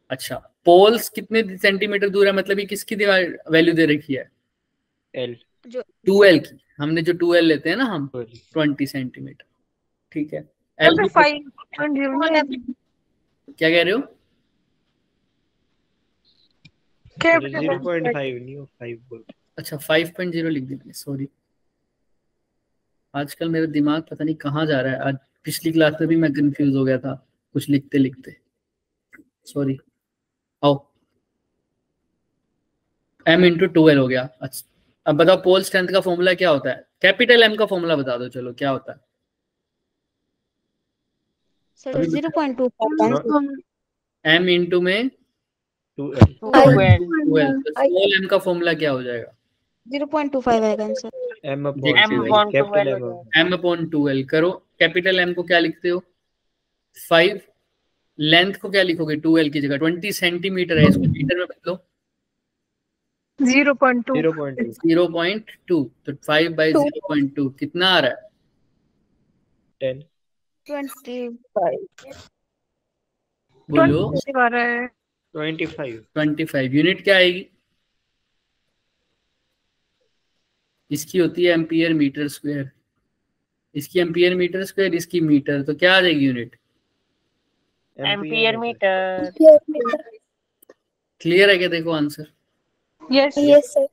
अच्छा, पोल्स कितने सेंटीमीटर दूर है? मतलब ये किसकी वैल्यू दे रखी है? L 2L की। हमने जो 2L लेते हैं ना हम, 20 सेंटीमीटर। ठीक है, L तो भी 5.0 क्या कह रहे हो? कैपिटल 0.5 नहीं हो 5 बोल। अच्छा 5.0 लिख दी, सॉरी। आजकल मेरा दिमाग पता नहीं कहाँ जा रहा है। आज पिछली क्लास में भी मैं कंफ्यूज हो गया था कुछ लिखते लिखते, सॉरी। आओ, M × 2L हो गया। अच्छा, अब बताओ पोल स्ट्रेंथ का फॉर्मूला क्या होता है? कैपिटल M का फॉर्मूला बता दो, चलो क्या होता है? सर अभी 0.25 M इंटू में 2L 2L 2L, तो स्मॉल m का फॉर्मूला क्या हो जाएगा? 0.25 आएगा आंसर। M जी, upon M 2L upon 2L capital हो M जाएगा। M अपॉन 2L करो। कैपिटल M को क्या लिखते हो? 5। लेंथ को क्या लिखोगे? 2L की जगह 20 सेंटीमीटर है, इसको मीटर में बदलो। 0.2 0.2 0.2, तो 5/0.2 कितना आ रहा है? 10 25 बोलो। 20 आ रहा है। 25 25 यूनिट क्या आएगी? इसकी होती है एम्पियर मीटर स्क्वायर। इसकी एम्पियर मीटर स्क्वायर, इसकी मीटर, तो क्या आ जाएगी यूनिट? Ampere metre. क्लियर है क्या? देखो आंसर। Yes yes sir.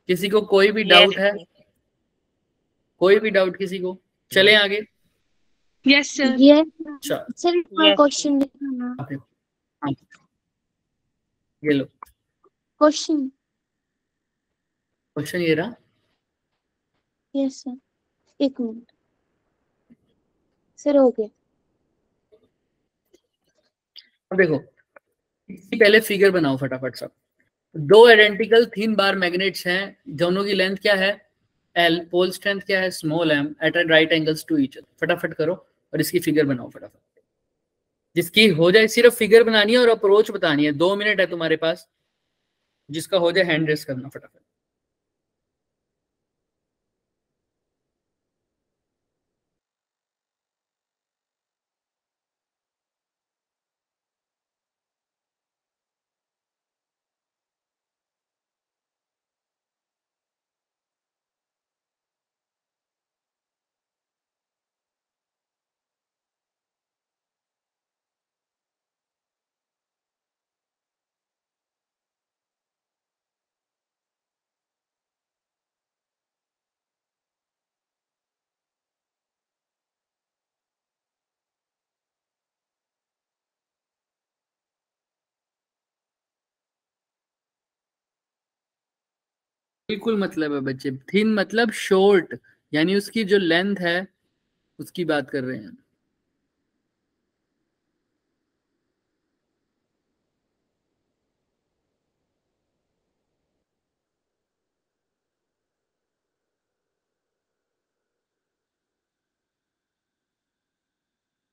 किसी को कोई भी यस डाउट है? कोई भी डाउट किसी को? चले आगे। Yes sir. यस अच्छा, सर यस क्वेश्चन लिखना। आप देखो। हाँ, ये लो क्वेश्चन। क्वेश्चन, ये रहा। यस सर, एक मिनट सर, हो गया। अब देखो, इसकी पहले फिगर बनाओ फटाफट सब। दो आइडेंटिकल 3 बार मैग्नेट्स हैं, दोनों की लेंथ क्या है? L। पोल स्ट्रेंथ क्या है? Small m at right angles to each other. फटाफट करो और इसकी फिगर बनाओ फटाफट। जिसकी हो जाए, सिर्फ फिगर बनानी है और अप्रोच बतानी है। 2 मिनट है तुम्हारे पास, जिसका हो जाए हैंड रेस करना फटाफट। बिल्कुल मतलब है बच्चे, थिन मतलब शॉर्ट, यानी उसकी जो लेंथ है उसकी बात कर रहे हैं।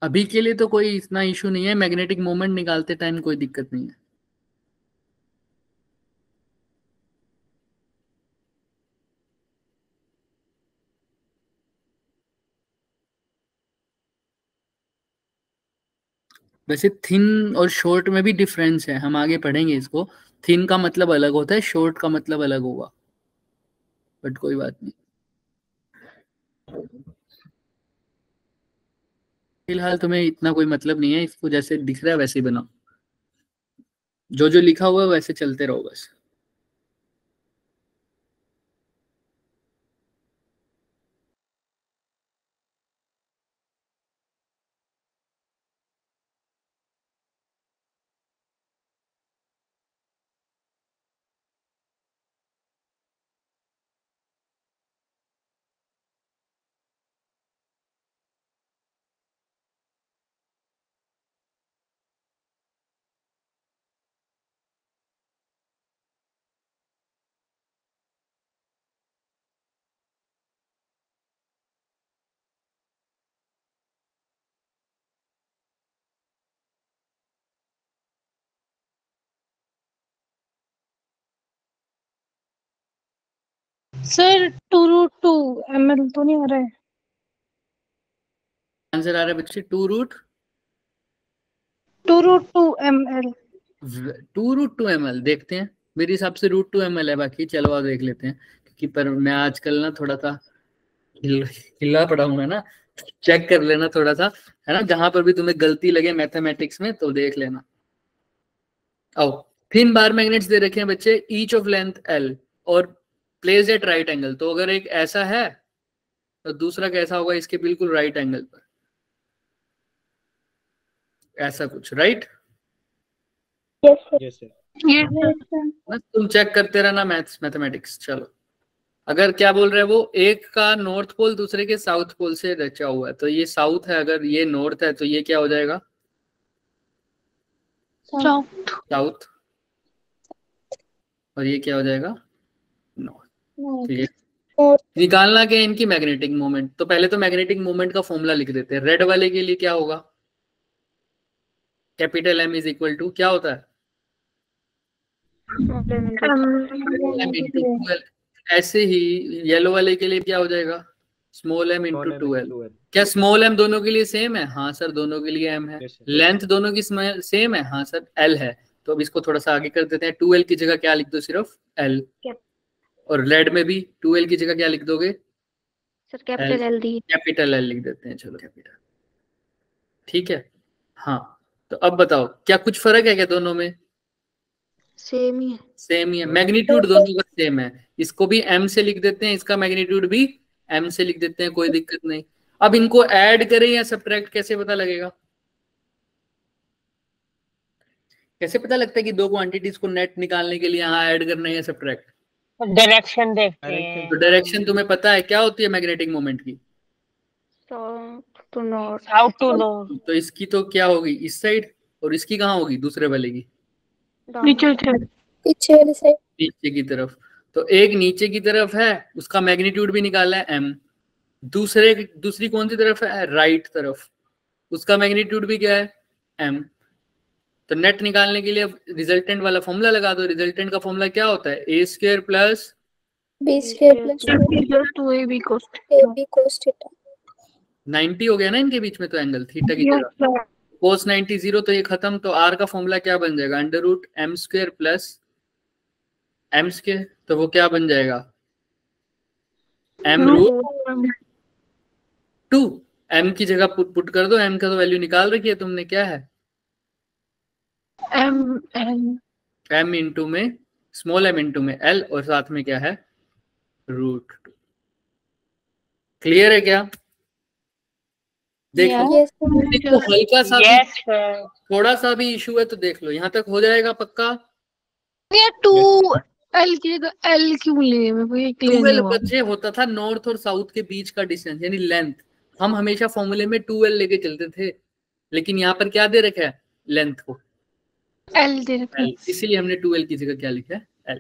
अभी के लिए तो कोई इतना इशू नहीं है, मैग्नेटिक मोमेंट निकालते टाइम कोई दिक्कत नहीं है। वैसे थिन और शॉर्ट में भी डिफरेंस है, हम आगे पढ़ेंगे इसको। थिन का मतलब अलग होता है, शॉर्ट का मतलब अलग होगा, बट कोई बात नहीं। फिलहाल तुम्हें इतना कोई मतलब नहीं है, इसको जैसे दिख रहा है वैसे ही बनाओ, जो जो लिखा हुआ है वैसे चलते रहो बस। सर 2√2 ml तो नहीं आ रहा है। आंसर आ रहा है बच्चे 2√2 ml। 2√2 ml। देखते हैं, मेरे हिसाब से √2 ml है, बाकी चलो आप देख लेते हैं, क्योंकि पर मैं आजकल ना थोड़ा सा हिला पड़ा हूँ ना, चेक कर लेना थोड़ा सा, है ना, जहां पर भी तुम्हें गलती लगे मैथमेटिक्स में तो देख लेना। आओ, थिन बार मैग्नेट्स दे रखे हैं बच्चे, ईच ऑफ लेंथ L और प्लेस एट राइट एंगल। तो अगर एक ऐसा है तो दूसरा कैसा होगा इसके बिल्कुल राइट एंगल पर, ऐसा कुछ, राइट? Yes sir. ये बस तुम चेक करते रहना मैथमेटिक्स। चलो, अगर क्या बोल रहे हैं वो, एक का नॉर्थ पोल दूसरे के साउथ पोल से रचा हुआ है, तो ये साउथ है, अगर ये नॉर्थ है तो ये क्या हो जाएगा? साउथ। और ये क्या हो जाएगा? नॉर्थ। ठीक है, निकालना क्या है इनकी मैग्नेटिक मोमेंट। तो पहले तो मैग्नेटिक मोमेंट का फॉर्मूला लिख देते हैं। रेड वाले के लिए क्या होगा? Capital M is equal to क्या होता है? M into 2L। ऐसे ही येलो वाले के लिए क्या हो जाएगा? Small m into 2L। क्या स्मॉल m दोनों के लिए सेम है? हाँ सर, दोनों के लिए m है। लेंथ दोनों की सेम है? हाँ सर, L है। तो अब इसको थोड़ा सा आगे कर देते हैं, 2L की जगह क्या लिख दो? सिर्फ L। और रेड में भी 2L की जगह क्या लिख दोगे? सर कैपिटल L दी। कैपिटल L लिख देते हैं, चलो कैपिटल। ठीक है, हाँ। तो अब बताओ, क्या कुछ फर्क है क्या दोनों में? सेम ही है। सेम ही है, मैग्नीट्यूड दोनों का सेम है। इसको भी M से लिख देते हैं, इसका मैग्नीट्यूड भी M से लिख देते हैं, कोई दिक्कत नहीं। अब इनको ऐड करें या सब्ट्रैक्ट, कैसे पता लगेगा? कैसे पता लगता है कि दो क्वांटिटीज को नेट निकालने के लिए यहाँ ऐड करना है या सब्ट्रैक्ट? डायरेक्शन देखते हैं। तो डायरेक्शन तुम्हें पता है क्या होती है मैग्नेटिक मोमेंट की? South to north. South to north. तो इसकी तो क्या होगी? इस साइड। और इसकी कहाँ होगी? दूसरे वाले की नीचे थे। पीछे वाली साइड। नीचे की तरफ। तो एक नीचे की तरफ है, उसका मैग्नीट्यूड भी निकाला है M। दूसरी कौन सी तरफ है? राइट तरफ, उसका मैग्नीट्यूड भी क्या है? M। तो नेट निकालने के लिए रिजल्टेंट वाला फॉर्मूला लगा दो। रिजल्टेंट का फॉर्मूला क्या होता है? A² plus B square plus plus 2AB cos AB cos theta. 90 हो गया ना इनके बीच में, तो एंगल थीटा की जगह cos 90 0, तो ये खत्म। तो R का फॉर्मूला क्या बन जाएगा? √M² plus M²। तो वो क्या बन जाएगा? M√2। M की जगह पुट कर दो, M का तो वैल्यू निकाल रखी है तुमने, क्या है? M इंटू में स्मॉल m इंटू में L, और साथ में क्या है? √2। क्लियर है क्या? देख लो, देखो हल्का सा भी, यस सर। थोड़ा सा भी इशू है तो देख लो, यहाँ तक हो जाएगा पक्का। ये 2L की जगह L क्यों लिए? मैं कोई क्लियर नहीं 2L हुआ। बच्चे होता था नॉर्थ और साउथ के बीच का डिस्टेंस, यानी लेंथ। हम हमेशा फॉर्मूले में 2L लेके चलते थे, लेकिन यहाँ पर क्या दे रखा है? लेंथ को L दे रखा है। इसीलिए हमने 2L की जगह क्या लिखा है? L।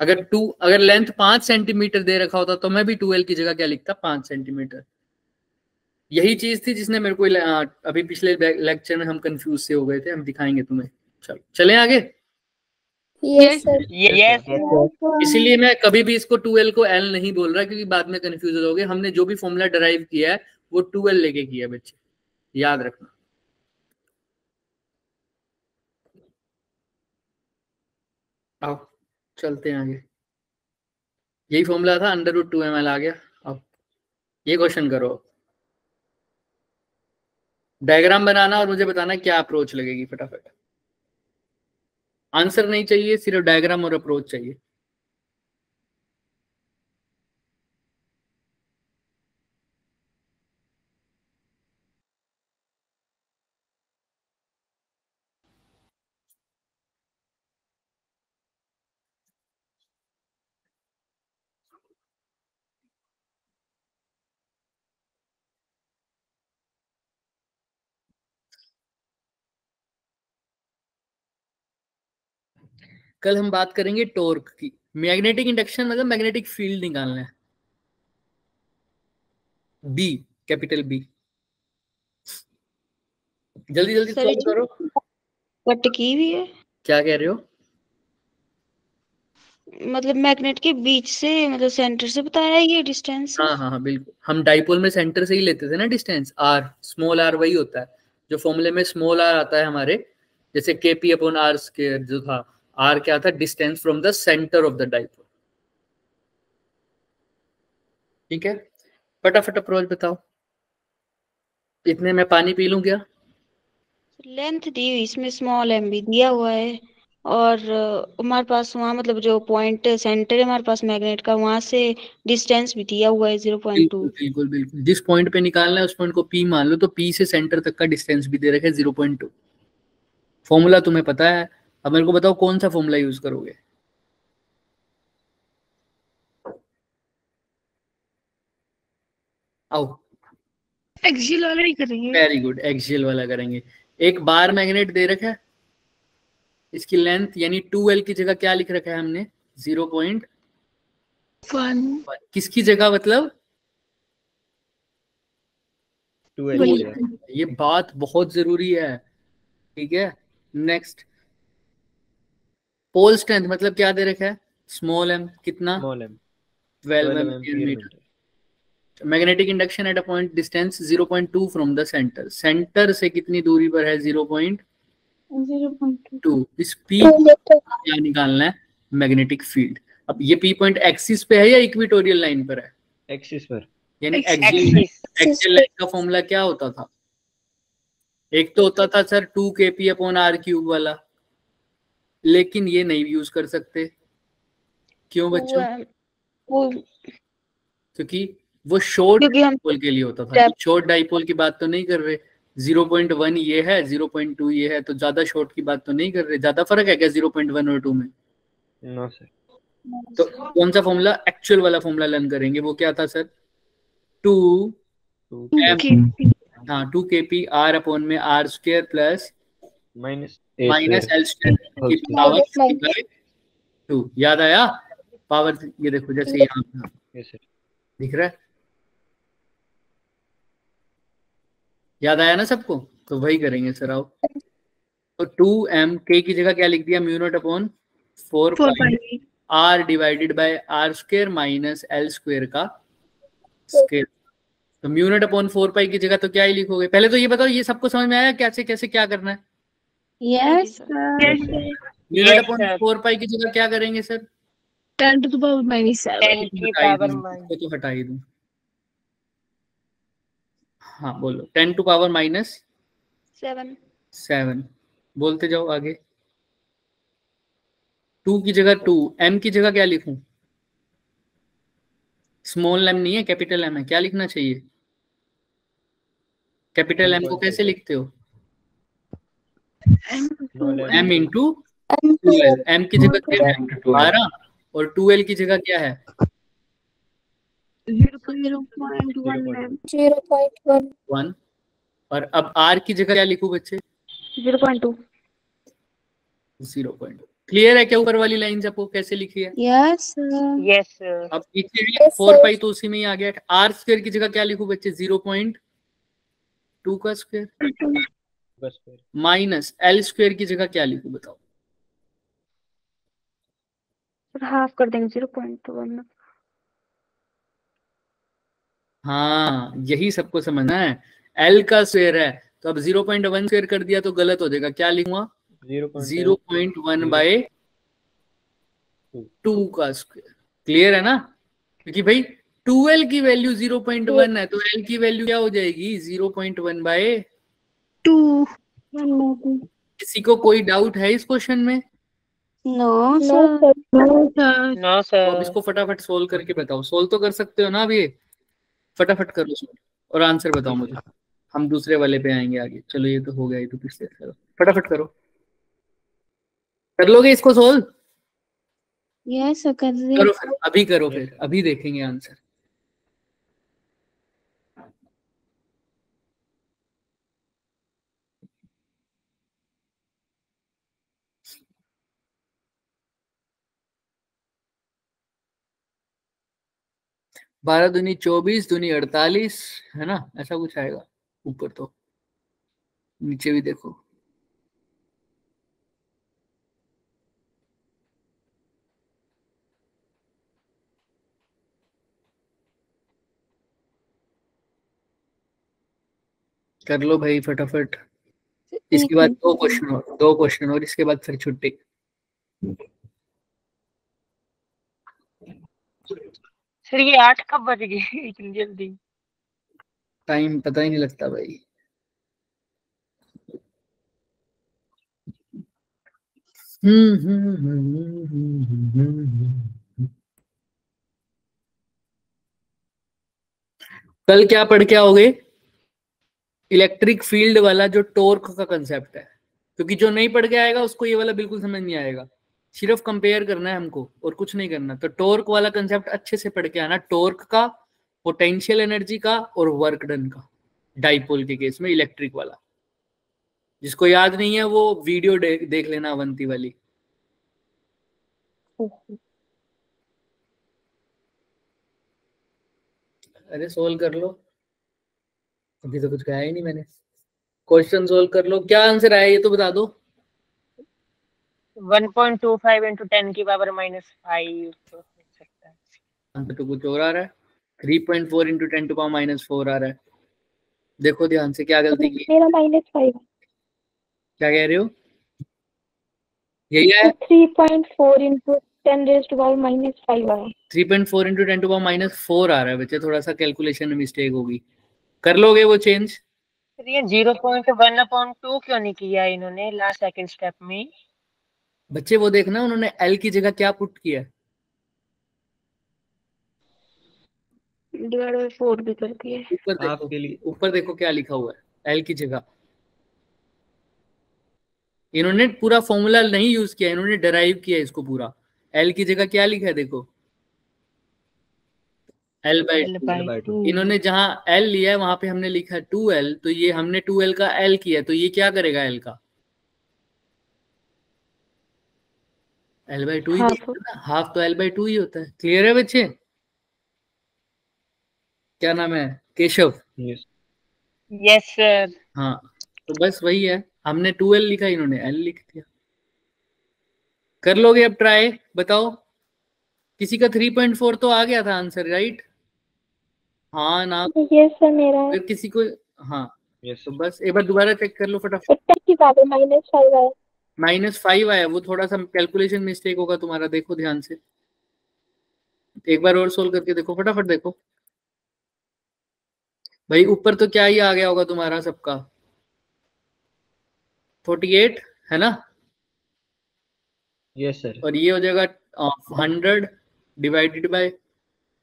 अगर लेंथ 5 सेंटीमीटर दे रखा होता तो मैं भी 2L की जगह क्या लिखता? 5 सेंटीमीटर। यही चीज थी जिसने मेरे को अभी पिछले लेक्चर में हम कंफ्यूज से हो गए थे, हम दिखाएंगे तुम्हें। चलो चलें आगे। Yes sir. यस इसीलिए मैं कभी भी इसको 2L को L नहीं बोल रहा, क्योंकि बाद में कंफ्यूज हो गए। हमने जो भी फॉर्मूला डराइव किया है वो 2L लेके किया है बच्चे, याद रखना। चलते हैं आगे। यही फॉर्मूला था, √2ml आ गया। अब ये क्वेश्चन करो, डायग्राम बनाना और मुझे बताना क्या अप्रोच लगेगी। फटाफट, आंसर नहीं चाहिए, सिर्फ डायग्राम और अप्रोच चाहिए। कल हम बात करेंगे टॉर्क की। मैग्नेटिक इंडक्शन मतलब मैग्नेटिक फील्ड निकालना है, बी, कैपिटल बी। जल्दी जल्दी सर सॉल्व करो। कट की हुई है, क्या कह रहे हो? मतलब मैग्नेट के बीच से, मतलब सेंटर से बताया है ये डिस्टेंस। हाँ हाँ हाँ बिल्कुल, हम डाइपोल में सेंटर से ही लेते थे ना डिस्टेंस, आर, स्मॉल आर वही होता है जो फॉर्मूले में स्मॉल आर आता है हमारे, जैसे kp/r² जो था, आर क्या था, distance from the centre of the dipole. ठीक है, फटाफट अप्रोच बताओ। इतने में पानी पी लूं क्या? लेंथ दी हुई इसमें स्मॉल एम भी दिया हुआ है, और हमारे पास वहाँ मतलब जो पॉइंट सेंटर है हमारे पास मैग्नेट का, वहां से डिस्टेंस भी दिया हुआ है 0.2। बिल्कुल बिल्कुल बिल्कुल, जिस पॉइंट पे निकालना है उस पॉइंट को पी मान लो, तो पी से सेंटर तक का डिस्टेंस भी दे रखा है 0.2। फॉर्मूला तुम्हें पता है, अब मेरे को बताओ कौन सा फॉर्मूला यूज करोगे। आओ, एक्सियल वाला ही करेंगे। वेरी गुड, एक्सियल वाला करेंगे। एक बार मैग्नेट दे रखा है, इसकी लेंथ यानी 2L की जगह क्या लिख रखा है हमने, 0.1। 1 किसकी जगह मतलब 2L। ये बात बहुत जरूरी है। ठीक है, नेक्स्ट, पोल स्ट्रेंथ मतलब क्या दे रखा है, स्मॉल एम, कितना, small M 12 12 ampere ampere metre. Metre. Magnetic induction at a point distance 0.2 from the centre, centre से कितनी दूरी पर है, 0.2। इस पी 2 मीटर। क्या निकालना है, मैग्नेटिक फील्ड। अब ये पी पॉइंट एक्सिस पे है या इक्वेटोरियल लाइन पर है, एक्सिस पर। यानी एक्सिस। एक्सियल लाइन का फॉर्मूला क्या होता था, एक तो होता था सर 2kp/r³ वाला, लेकिन ये नहीं यूज कर सकते। क्यों बच्चों? वो क्योंकि वो शॉर्ट क्योंकि हम डाइपोल के लिए होता था। Step- शॉर्ट डाइपोल की बात तो नहीं कर रहे, 0.1 ये है, 0.2 ये है, तो ज्यादा शॉर्ट की बात तो नहीं कर रहे। ज्यादा फर्क है क्या 0.1 और 2 में? No sir. तो कौन सा फॉर्मूला, एक्चुअल वाला फॉर्मूला लर्न करेंगे, वो क्या था सर, 2m, हाँ 2kp/r² प्लस माइनस -L² की पावर 2। याद आया पावर, ये देखो जैसे यहाँ था, यस सर। दिख रहा है, याद आया ना सबको? तो वही करेंगे सर। आओ, तो 2m, k की जगह क्या लिख दिया, μ0/4 पाई r/r² माइनस L² का स्क्वायर। तो μ0/4 पाई की जगह तो क्या ही लिखोगे। पहले तो ये बताओ, ये सबको समझ में आया कैसे कैसे क्या करना है? यस μ0/4 पाई की जगह क्या करेंगे सर? 10 to the power -7 10 की पावर माइनस, इसको तो हटा ही दूं। हाँ बोलो, 10 टू पावर -7। बोलते जाओ आगे। 2 की जगह 2, m की जगह क्या लिखूं, स्मॉल m नहीं है, कैपिटल m है, क्या लिखना चाहिए? कैपिटल m को कैसे लिखते हो, m इंटू 2l। m की जगह क्या है, 12, और 2l की जगह क्या है, 0.1 1। और अब r की जगह क्या लिखूं बच्चे, 0.2। 0.2। क्लियर है क्या ऊपर वाली लाइन सबको कैसे लिखी है? यस यस अब पीछे है 4 पाई, तो उसी में ही आ गया। r² की जगह क्या लिखूं बच्चे, 0.2 का स्क्वायर माइनस L² की जगह क्या लिखूं बताओ? हाफ कर देंगे 0.1। हाँ यही सबको समझना है, L का स्क्वायर है, तो अब 0.1 स्क्वायर कर दिया तो गलत हो जाएगा, क्या लिखूंगा, 0.1/2 2 का स्क्वायर। क्लियर है ना? क्योंकि भाई 2l की वैल्यू 0.1 है तो l की वैल्यू क्या हो जाएगी 0.1 बाय 2। किसी को कोई डाउट है इस क्वेश्चन में? No no sir. Sir. No तो अब सर। इसको फटाफट सोल्व करके बताओ। सोल्व तो कर सकते हो ना? अब ये फटाफट करो सोल्व और आंसर बताओ मुझे। हम दूसरे वाले पे आएंगे आगे। चलो ये तो हो गया, ये तो पिछले। करो फटाफट करो। कर लोगे इसको सोल्व? यस सर कर रहे। करो फिर, अभी करो फिर, अभी देखेंगे आंसर। बारह दूनी 24, दूनी 48 है ना? ऐसा कुछ आएगा ऊपर। तो नीचे भी देखो। कर लो भाई फटाफट। इसके बाद 2 क्वेश्चन और, 2 क्वेश्चन और, इसके बाद फिर छुट्टी। सर ये 8 कब बज गए इतनी जल्दी? टाइम पता ही नहीं लगता भाई। कल क्या पढ़ के आओगे? इलेक्ट्रिक फील्ड वाला जो टॉर्क का कंसेप्ट है। क्योंकि जो नहीं पढ़ के आएगा उसको ये वाला बिल्कुल समझ नहीं आएगा। सिर्फ कंपेयर करना है हमको और कुछ नहीं करना। तो टॉर्क वाला कंसेप्ट अच्छे से पढ़ के आना। टॉर्क का, पोटेंशियल एनर्जी का और वर्क डन का, डाइपोल के केस में इलेक्ट्रिक वाला। जिसको याद नहीं है वो वीडियो देख लेना अवंती वाली। अरे सोल्व कर लो, अभी तो कुछ कहा ही नहीं मैंने। क्वेश्चन सोल्व कर लो। क्या आंसर आया ये तो बता दो। 1.25 into 10 की पावर -5 तो हो सकता है। आंसर तो कुछ और आ रहा है। 3.4 into 10 to power -4 आ रहा है। देखो ध्यान से क्या गलती की। मेरा -5। क्या कह रहे हो? यही है 3.4 into 10 raised to power -5 आया। 3.4 into 10 to power -4 आ रहा है बच्चे। थोड़ा सा कैलकुलेशन में मिस्टेक होगी। कर लोगे वो चेंज? सर ये 0.1/2 क्यों नहीं किया इन्होंने लास्ट सेकंड स्टेप में? बच्चे वो देखना उन्होंने एल की जगह क्या पुट किया है। डिवाइड बाय 4 भी कर दिए। ऊपर देखो, आपके लिए ऊपर देखो क्या लिखा हुआ है एल की जगह। इन्होंने पूरा फॉर्मूला नहीं यूज किया, इन्होंने डराइव किया इसको पूरा। एल की जगह क्या लिखा है देखो, L by 2। इन्होंने जहां L लिया है वहां पे हमने लिखा है 2L, तो ये हमने 2L का L किया, तो ये क्या करेगा L का? L by 2 ही हाफ। ना, हाफ तो L by 2 ही होता है। क्लियर है बच्चे? क्या नाम है? केशव। Yes sir. हाँ तो बस वही है, हमने 2L लिखा, इन्होंने L लिख दिया। कर लोगे अब ट्राई? बताओ। किसी का 3.4 तो आ गया था आंसर, राइट? हाँ ना? ये सर मेरा है। अगर किसी को, हाँ तो बस एक बार दोबारा चेक कर लो फटाफट। 10 की पावर -5 आया। -5 आया, वो थोड़ा सा कैलकुलेशन मिस्टेक होगा तुम्हारा। देखो ध्यान से एक बार और सोल्व करके देखो, फटाफट देखो भाई। ऊपर तो क्या ही आ गया होगा तुम्हारा सबका, 48 है ना? Yes sir. और ये हो जाएगा 100 डिवाइडेड बाय,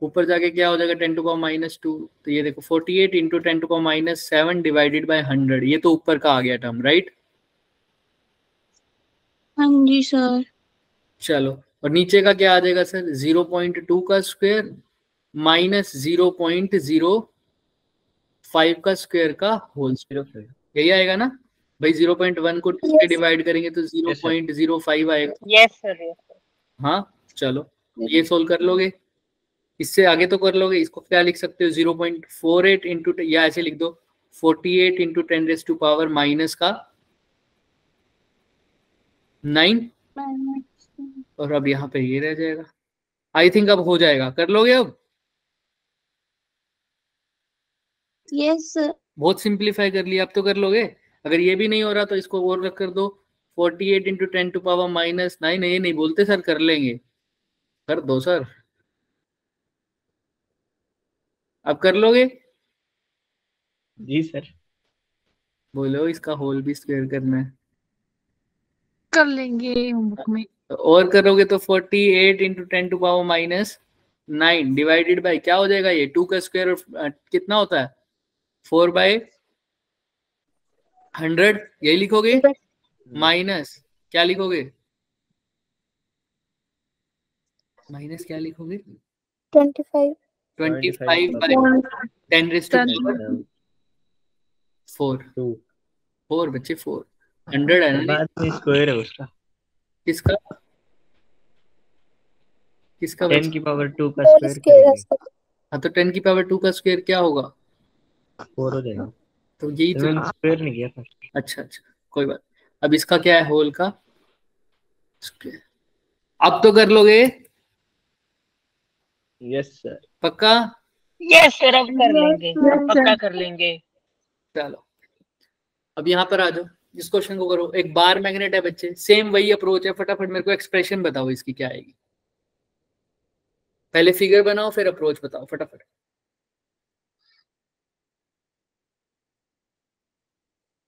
ऊपर जाके क्या हो जाएगा 10 to power -2। तो ये देखो 48 into 10 to power -7 divided by 100। ये तो ऊपर का आ गया टर्म, राइट? हाँ जी सर। चलो, और नीचे का क्या आ जाएगा सर? 0.2 का स्क्वायर माइनस 0.05 का स्क्वायर का होल स्क्वायर। यही आएगा ना भाई? 0.1 को 2 से डिवाइड करेंगे तो 0.05 आएगा। Yes sir. Yes sir. हाँ चलो, ये सोल्व कर लोगे। इससे आगे तो कर लोगे। इसको क्या लिख सकते हो? 0.48 इंटू, या ऐसे लिख दो 48 इंटू 10⁻⁻⁹ माइनस का 9। और अब यहाँ पे ये रह जाएगा। आई थिंक अब हो जाएगा। कर लोगे अब? Yes sir. बहुत सिंप्लीफाई कर लिया, अब तो कर लोगे। अगर ये भी नहीं हो रहा तो इसको और रख कर दो 48 इंटू 10⁻⁻⁹ नहीं, ये नहीं बोलते सर, कर लेंगे। कर दो सर, अब कर लोगे? जी सर। बोलो इसका होल भी स्क्वायर करना है। कर लेंगे होमवर्क में। और करोगे तो 48 into 10 to power minus 9 divided by क्या हो जाएगा ये 2 का स्क्वायर कितना होता है 4/100 यही लिखोगे माइनस क्या लिखोगे माइनस क्या लिखोगे 25 25 बाई 10 रेज़ टू पावर 4 4 बच्चे 4 100 है ना बाद में स्क्वायर है उसका। किसका किसका 10 बच्चे की पावर 2 का स्क्वायर करेंगे। हाँ तो 10 की पावर 2 का स्क्वायर क्या होगा 4 हो जाएगा। तो यही तो मैंने स्क्वायर नहीं किया था। अच्छा कोई बात। अब इसका क्या है होल का स्क्वायर। अब तो कर लोगे यस सर। पक्का? यस सर, अब कर लेंगे, पक्का कर लेंगे। चलो अब यहाँ पर आ जाओ, इस क्वेश्चन को करो। एक बार मैग्नेट है बच्चे, सेम वही अप्रोच है। फटाफट मेरे को एक्सप्रेशन बताओ इसकी क्या आएगी। पहले फिगर बनाओ फिर अप्रोच बताओ फटाफट।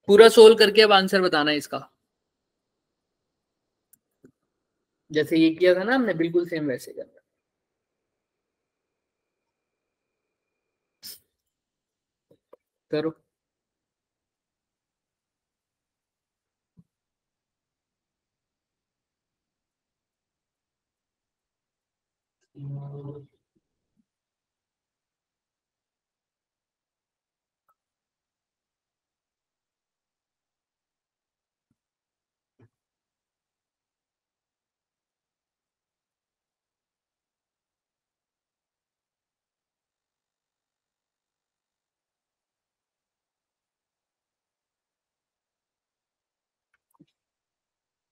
पूरा सोल्व करके अब आंसर बताना है इसका। जैसे ये किया था ना हमने, बिल्कुल सेम वैसे करना। करो।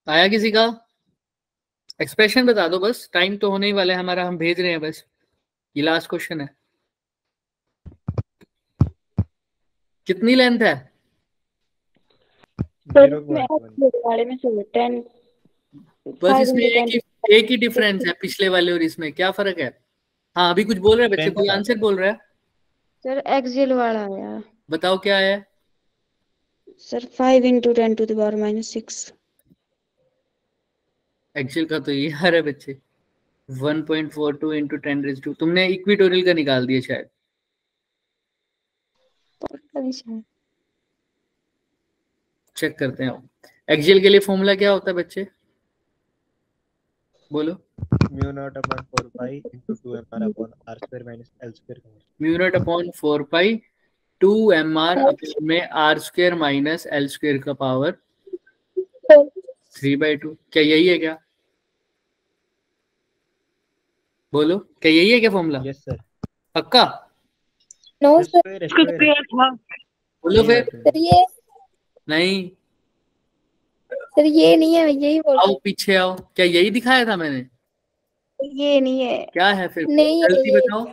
आया किसी का? एक्सप्रेशन बता दो बस, टाइम तो होने ही वाला है हमारा, हम भेज रहे हैं बस। ये लास्ट क्वेश्चन है। कितनी लेंथ है? 0.1 बस इसमें एक ही डिफरेंस है पिछले वाले और इसमें, क्या फर्क है? हाँ अभी कुछ बोल रहे हैं बच्चे, कोई आंसर बोल रहा है? सर एक्सेल वाला आया बताओ क्या है? Sir 5 into 10 to the power -6। Excel का तो ये यार है बच्चे 1.42 इंटू 10⁻²। तुमने इक्विटोरियल का निकाल दिया शायद। चेक करते हैं। एक्सेल के लिए फॉर्मूला क्या होता है बच्चे, बोलो। μ0/4 पाई into 2mr/r² - l²। μ0/4 2mr में r² माइनस l² का पावर 3/2। क्या यही है क्या? बोलो क्या यही है क्या फॉर्मूला? Yes sir. पक्का? नो सर, स्क्वायर था। बोलो फिर। सर ये नहीं, सर ये नहीं है, यही बोल आओ पीछे आओ। क्या यही दिखाया था मैंने? ये नहीं है। क्या है फिर? नहीं है जल्दी ये। बताओ।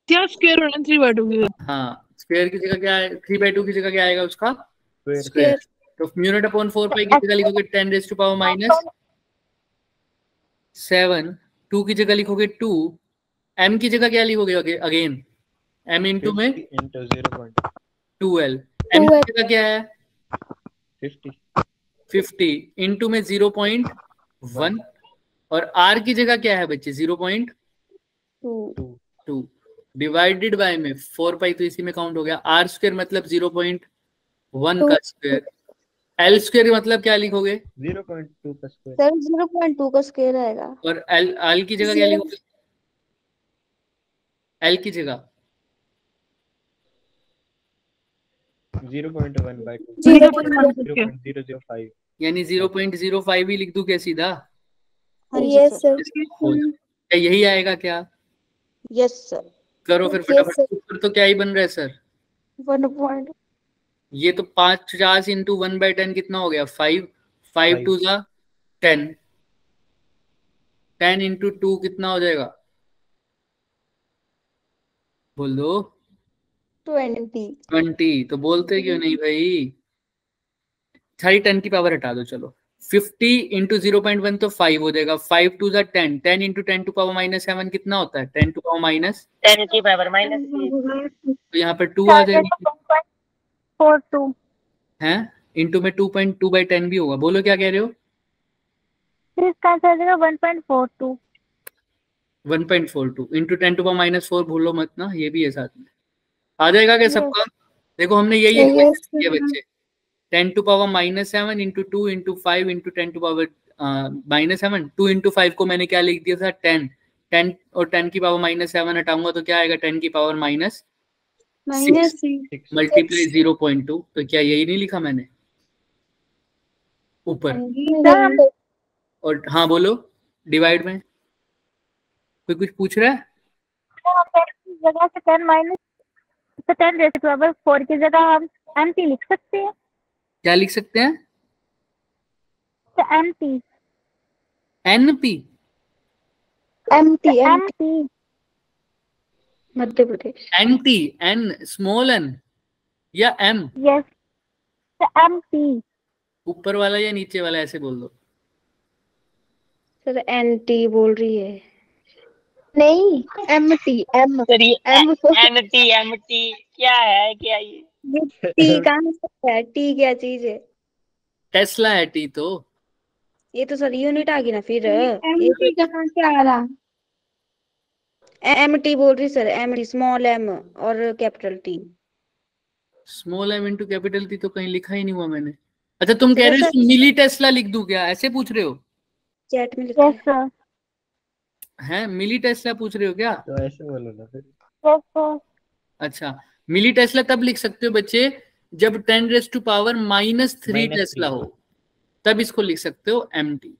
क्या स्क्वायर होना 3/2 की? हाँ स्क्वायर की जगह क्या है, 3/2 की जगह क्या आएगा उसका स्क्वायर। स्क्वायर। तो μ0/4 पाई की जगह लिखोगे 10⁻⁻7। 2 की जगह लिखोगे 2। m की जगह क्या लिखोगे अगेन m इंटू में 2l। m की जगह क्या है 50 इंटू में 0.1 और r की जगह क्या है बच्चे 0.2 डिवाइडेड बाय में 4 पाई तो इसी में काउंट हो गया। r² मतलब 0.1 का स्क्वायर। l² मतलब क्या लिखोगे 0.2 का स्क्वायर। सर 0.2 का स्क्वायर आएगा। और l की जगह क्या लिखोगे? l की जगह 0.1/2 0.005 यानी 0.05 ही लिख दूं क्या सीधा? Yes sir. क्या यही आएगा क्या? Yes sir. करो फिर फटाफट। ऊपर तो क्या ही बन रहा है सर? 1 ये तो 50 इंटू 1/10 कितना हो गया 5 5 2 जा 10 10 इंटू 2 कितना हो जाएगा बोल दो 20। 20। तो बोलते क्यों नहीं भाई? सारी 10 की पावर हटा दो। चलो 50 इंटू 0.1 तो 5 हो जाएगा, 5 2 10, 10 इंटू 10 टू पावर -7 कितना होता है, 10 टू पावर माइनस, 10 की पावर -8। तो यहाँ पर 2 आ जाएगा 1.42 है, इंटू में 2.2/10 भी होगा। बोलो क्या कह रहे हो? इसका आंसर आ जाएगा 1.42 1.42 इंटू 10 टू पावर -4 भूलो मत ना, ये भी है साथ में। आ जाएगा क्या सबका? देखो हमने यही इक्वेशन किया बच्चे, 10 to power -7 into 2 into 5 into 10 to power -7, 2 into 5 को मैंने क्या लिख दिया था 10, 10 और 10 की पावर -7 हटाऊंगा तो क्या आएगा 10 की पावर -6 मल्टीप्लाई 0.2, तो क्या यही नहीं लिखा मैंने ऊपर? और हाँ बोलो, डिवाइड में कोई कुछ पूछ रहा है? जगह से 10 रेज़ टू पावर 4 की जगह हम एमटी लिख सकते हैं। क्या लिख सकते हैं? MT NP, MT Madhya Pradesh. N t, N small N या एम? यस एमटी ऊपर वाला या नीचे वाला, ऐसे बोल दो। सर एनटी बोल रही है। नहीं एमटी एम सर ये एम एमटी क्या है, क्या ये? टी कहाँ से है? टी क्या चीज है? टेस्ला है टी तो। ये तो सर यूनिट आ गई ना फिर। एमटी कहाँ से आ रहा? एमटी बोल रही सर, एमटी स्मॉल एम और capital T. Small M into capital T तो कहीं लिखा ही नहीं हुआ मैंने। अच्छा तुम कह रहे हो मिली टेस्ला लिख दूं क्या, ऐसे पूछ रहे हो? चैट में लिखा यस सर हैं मिली टेस्ला पूछ रहे हो क्या? तो ऐसे बोलो ना फिर। यस सर अच्छा मिली टेस्ला तब लिख सकते हो बच्चे जब 10 रेज़ टू पावर -3 टेस्ला हो, तब इसको लिख सकते हो एमटी।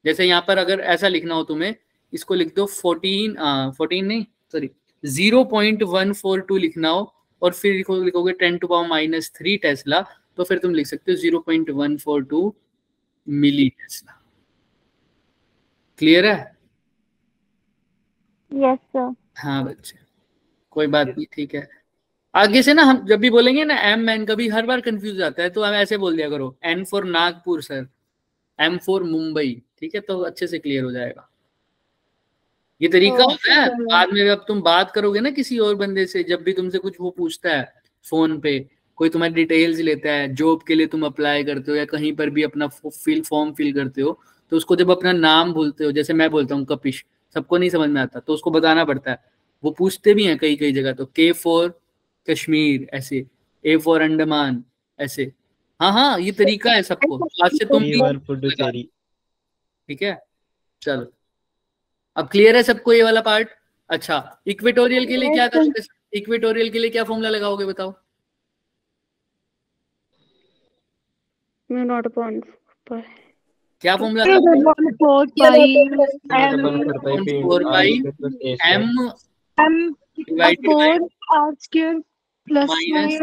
जैसे यहाँ पर अगर ऐसा लिखना हो तुम्हें, इसको लिख दो 14 नहीं सॉरी 0.142 लिखना हो और फिर लिखोगे 10 टू पावर -3 टेस्ला, तो फिर तुम लिख सकते हो 0.142 मिली टेस्ला। क्लियर है? यस सर हाँ बच्चे कोई बात नहीं, ठीक है। आगे से ना हम जब भी बोलेंगे ना एम एन, कभी हर बार कंफ्यूज आता है तो हम ऐसे बोल दिया करो, N for Nagpur sir, M for Mumbai, ठीक है, तो अच्छे से क्लियर हो जाएगा। ये तरीका होता है। बाद में अब तुम बात करोगे ना किसी और बंदे से, जब भी तुमसे कुछ वो पूछता है फोन पे, कोई तुम्हारी डिटेल्स लेता है, जॉब के लिए तुम अप्लाई करते हो या कहीं पर भी अपना फॉर्म फिल करते हो, तो उसको जब अपना नाम भूलते हो, जैसे मैं बोलता हूँ कपिश, सबको नहीं समझ में आता तो उसको बताना पड़ता है। वो पूछते भी हैं कई कई जगह, तो के फॉर कश्मीर ऐसे, ए फॉर अंडमान ऐसे। हाँ हाँ ये तरीका है सबको, आज से तुम भी, ठीक है। चलो अब क्लियर है सबको ये वाला पार्ट? अच्छा इक्वेटोरियल के लिए क्या करोगे? इक्वेटोरियल के लिए क्या फॉर्मूला लगाओगे बताओ? नॉट पॉइंट पर क्या formula? 4 pi M m divided by r square plus minus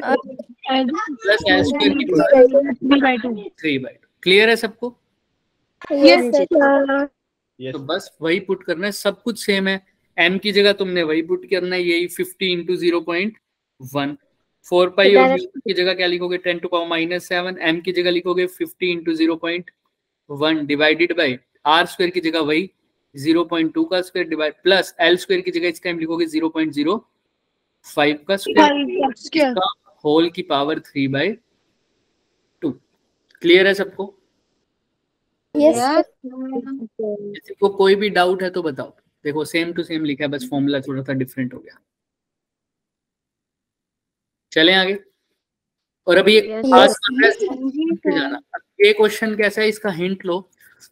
plus L square की by 2 3/2। क्लियर है सबको? yes sir तो बस वही पुट करना है, सब कुछ सेम है। m की जगह तुमने वही पुट करना है, यही 50 इंटू 0.1। 4 पाई और की जगह क्या लिखोगे 10 टू पावर -7, m की जगह लिखोगे 50 into 0.1 divided by r square की जगह वही 0.2 का square divide plus l square की जगह इस टाइम लिखोगे 0.05 का स्क्वायर होल की पावर 3/2। क्लियर है सबको? किसी को कोई भी डाउट है तो बताओ। देखो सेम टू सेम लिखा है, बस फॉर्मूला थोड़ा सा डिफरेंट हो गया। चलें आगे। और अभी आज जाना, ये क्वेश्चन कैसा है इसका हिंट लो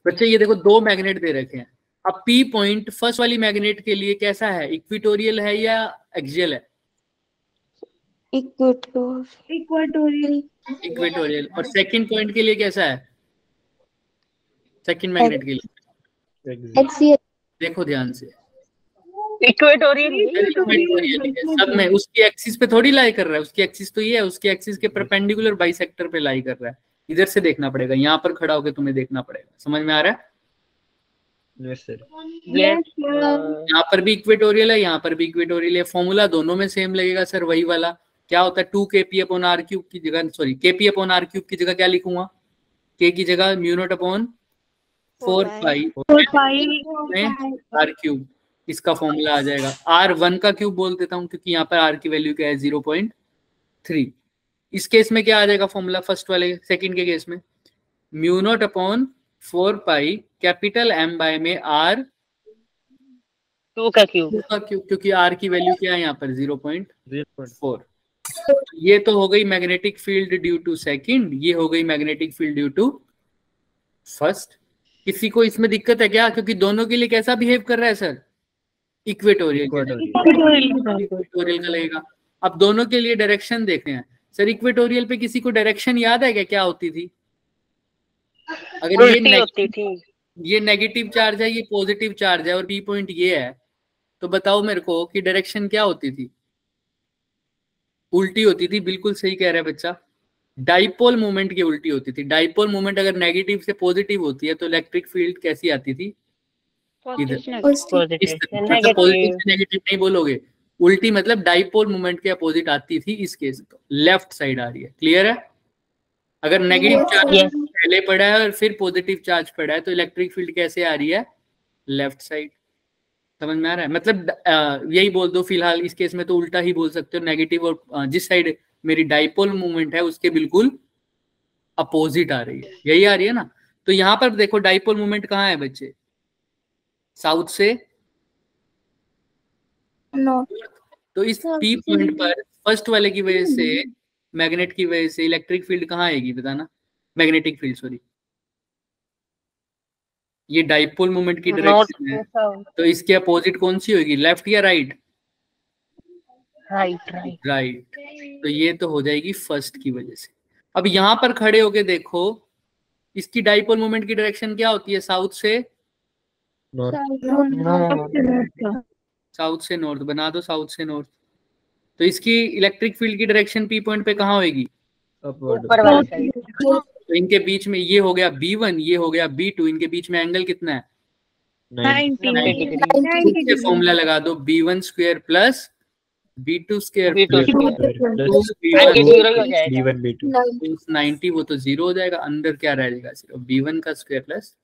बच्चे। ये देखो दो मैग्नेट दे रखे हैं। अब पी पॉइंट फर्स्ट वाली मैग्नेट के लिए कैसा है, इक्वेटोरियल है या एक्सियल है? इक्वेटोरियल। और सेकंड पॉइंट के लिए कैसा है, सेकंड मैग्नेट के लिए? देखो ध्यान से, इक्वेटोरियल सब में उसकी एक्सिस पे थोड़ी लाई कर रहा है, उसकी एक्सिस तो ये है, उसकी एक्सिस के परपेंडिकुलर बाइसेक्टर पे लाई कर रहा है। इधर से देखना पड़ेगा, यहाँ पर खड़ा होकर तुम्हें देखना पड़ेगा। समझ में आ रहा है? Yes sir. यहाँ पर भी इक्वेटोरियल है, यहाँ पर भी इक्वेटोरियल है। फॉर्मूला दोनों में सेम लगेगा सर, वही वाला। क्या होता है 2 kp/r³ की जगह, सॉरी kp/r³ की जगह क्या लिखूंगा? के की जगह म्यू नॉट अपॉन 4 पाई में आर क्यूब, इसका फॉर्मूला आ जाएगा। R1 का क्यूब बोल देता हूँ क्योंकि यहाँ पर R की वैल्यू क्या है 0.3। इस केस में क्या आ जाएगा फॉर्मूला फर्स्ट वाले, सेकंड के केस में mu naught upon 4 pi capital M by में R 2 का क्यूब, क्योंकि R की वैल्यू क्या है यहाँ पर 0.4। ये तो हो गई magnetic field due to second, ये हो गई magnetic field due to first. किसी को इसमें दिक्कत है क्या? क्योंकि दोनों के लिए कैसा बिहेव कर रहा है सर? इक्वेटोरियल का लगेगा। अब दोनों के लिए डायरेक्शन देखे हैं सर। इक्वेटोरियल पे किसी को डायरेक्शन याद है क्या होती थी? अगर ये नेगेटिव चार्ज है, ये पॉजिटिव चार्ज है और पी पॉइंट ये है, तो बताओ मेरे को कि डायरेक्शन क्या होती थी? उल्टी होती थी। बिल्कुल सही कह रहा है बच्चा, डाइपोल मूवमेंट की उल्टी होती थी। डाइपोल मूवमेंट अगर नेगेटिव से पॉजिटिव होती है तो इलेक्ट्रिक फील्ड कैसी आती थी? इधर। पॉजिटिव से नेगेटिव नहीं बोलोगे, उल्टी मतलब डाइपोल मूवमेंट के अपोजिट आती थी। इस केस तो लेफ्ट साइड आ रही है। क्लियर है? अगर नेगेटिव चार्ज पहले पड़ा है और फिर पॉजिटिव चार्ज पड़ा है तो इलेक्ट्रिक फील्ड कैसे आ रही है? Left side. समझ में आ रहा है? मतलब यही बोल दो फिलहाल। इस केस में तो उल्टा ही बोल सकते हो, नेगेटिव और जिस साइड मेरी डाइपोल मूवमेंट है उसके बिल्कुल अपोजिट आ रही है। यही आ रही है ना? तो यहाँ पर देखो डाइपोल मूवमेंट कहाँ है बच्चे? साउथ से नॉर्थ। तो इस पी पॉइंट पर फर्स्ट वाले की वजह से, मैग्नेट की वजह से इलेक्ट्रिक फील्ड कहाँ आएगी बताना? मैग्नेटिक फील्ड सॉरी, ये डाइपोल मूवमेंट की डायरेक्शन है, तो इसके अपोजिट कौन सी होगी? लेफ्ट या राइट? राइट। तो ये तो हो जाएगी फर्स्ट की वजह से। अब यहाँ पर खड़े होके देखो, इसकी डाइपोल मूवमेंट की डायरेक्शन क्या होती है? साउथ से साउथ से नॉर्थ। बना दो साउथ से नॉर्थ। तो इसकी इलेक्ट्रिक फील्ड की डायरेक्शन पी पॉइंट पे कहाँ होगी? ऊपर वाली साइड। तो इनके बीच में ये हो गया B1, ये हो गया B2, इनके बीच में एंगल कितना है? 90। फॉर्मूला लगा दो B1 square plus B2 square plus 90, वो तो 0 हो जाएगा। अंदर क्या रहेगा? सिर्फ B1 का स्क्वायर प्लस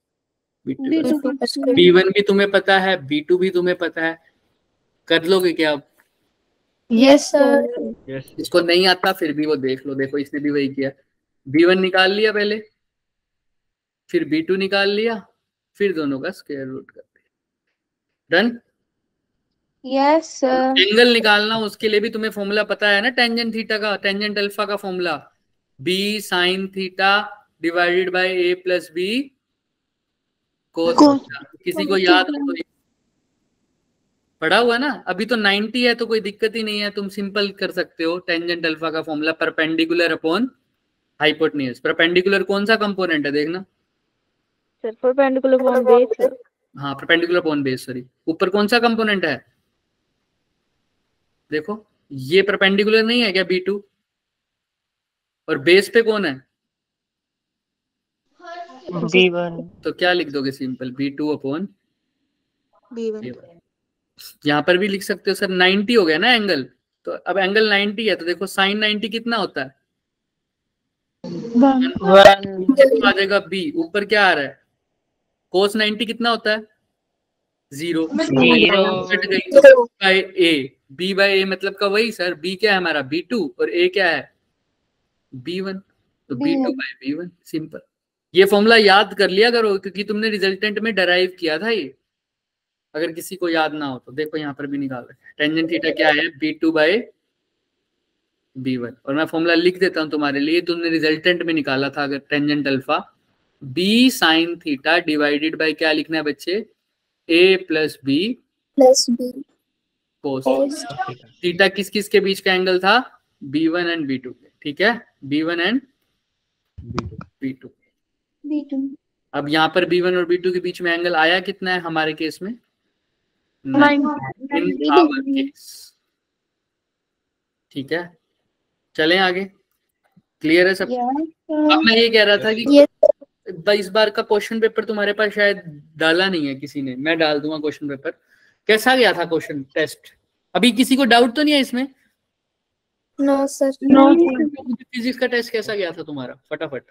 B2 का स्क्वायर। B1 भी तुम्हें पता है, B2 भी तुम्हें पता है। कर लोगे क्या आप? Yes sir. इसको नहीं आता फिर भी वो देख लो। देखो इसने भी वही किया। B1 निकाल लिया पहले, फिर B2 निकाल लिया, फिर दोनों का स्क्वायर रूट कर दिया। डन? Yes sir. एंगल निकालना उसके लिए भी तुम्हें फॉर्मूला पता है ना, टेंजेंट थीटा का, टेंजेंट अल्फा का formula B sin theta divided by A plus B cos theta. किसी को याद हो तो पढ़ा हुआ ना? अभी तो 90 है तो कोई दिक्कत ही नहीं है, तुम सिंपल कर सकते हो। टेंजेंट अल्फा का formula perpendicular upon hypotenuse. Perpendicular कौन सा कंपोनेंट है देखना सर? Perpendicular upon base. हाँ, परपेंडिकुलर अपॉन बेस सॉरी। ऊपर कौन सा कंपोनेंट है? देखो ये परपेंडिकुलर नहीं है क्या B2? और बेस पे कौन है? B1। तो क्या लिख दोगे? Simple B2 upon B1। यहाँ पर भी लिख सकते हो सर। 90 हो गया ना एंगल, तो अब एंगल 90 है तो देखो साइन 90 कितना होता है? 1 आ जाएगा B। ऊपर क्या आ रहा है? कोस 90 कितना होता है? 0। By A। B by A मतलब का वही सर। B क्या है हमारा? B2 और A क्या है? B1। तो B2 बाय B1 सिंपल। ये फॉर्मूला याद कर लिया करो क्योंकि तुमने रिजल्टेंट में डराइव किया था ये। अगर किसी को याद ना हो तो देखो यहाँ पर भी निकाल रहे। टेंजेंट थीटा क्या है? B2 bye B1। और मैं फॉर्मूला लिख देता हूँ तुम्हारे लिए, तुमने रिजल्टेंट में निकाला था। अगर tangent alpha B sin theta divided by क्या लिखना है बच्चे? A plus B cos theta. किस किस के बीच का एंगल था? B1 एंड B2 के। ठीक है, B1 एंड B2। अब यहाँ पर B1 और B2 के बीच में एंगल आया कितना है हमारे केस में? 9। ठीक है, चलें आगे। क्लियर है सब? अब मैं ये कह रहा था कि इस बार का क्वेश्चन पेपर तुम्हारे पास शायद डाला नहीं है किसी ने। मैं डाल दूंगा क्वेश्चन पेपर। कैसा गया था क्वेश्चन टेस्ट? अभी किसी को डाउट तो नहीं है इसमें? No sir. फिजिक्स का टेस्ट कैसा गया था तुम्हारा? फटाफट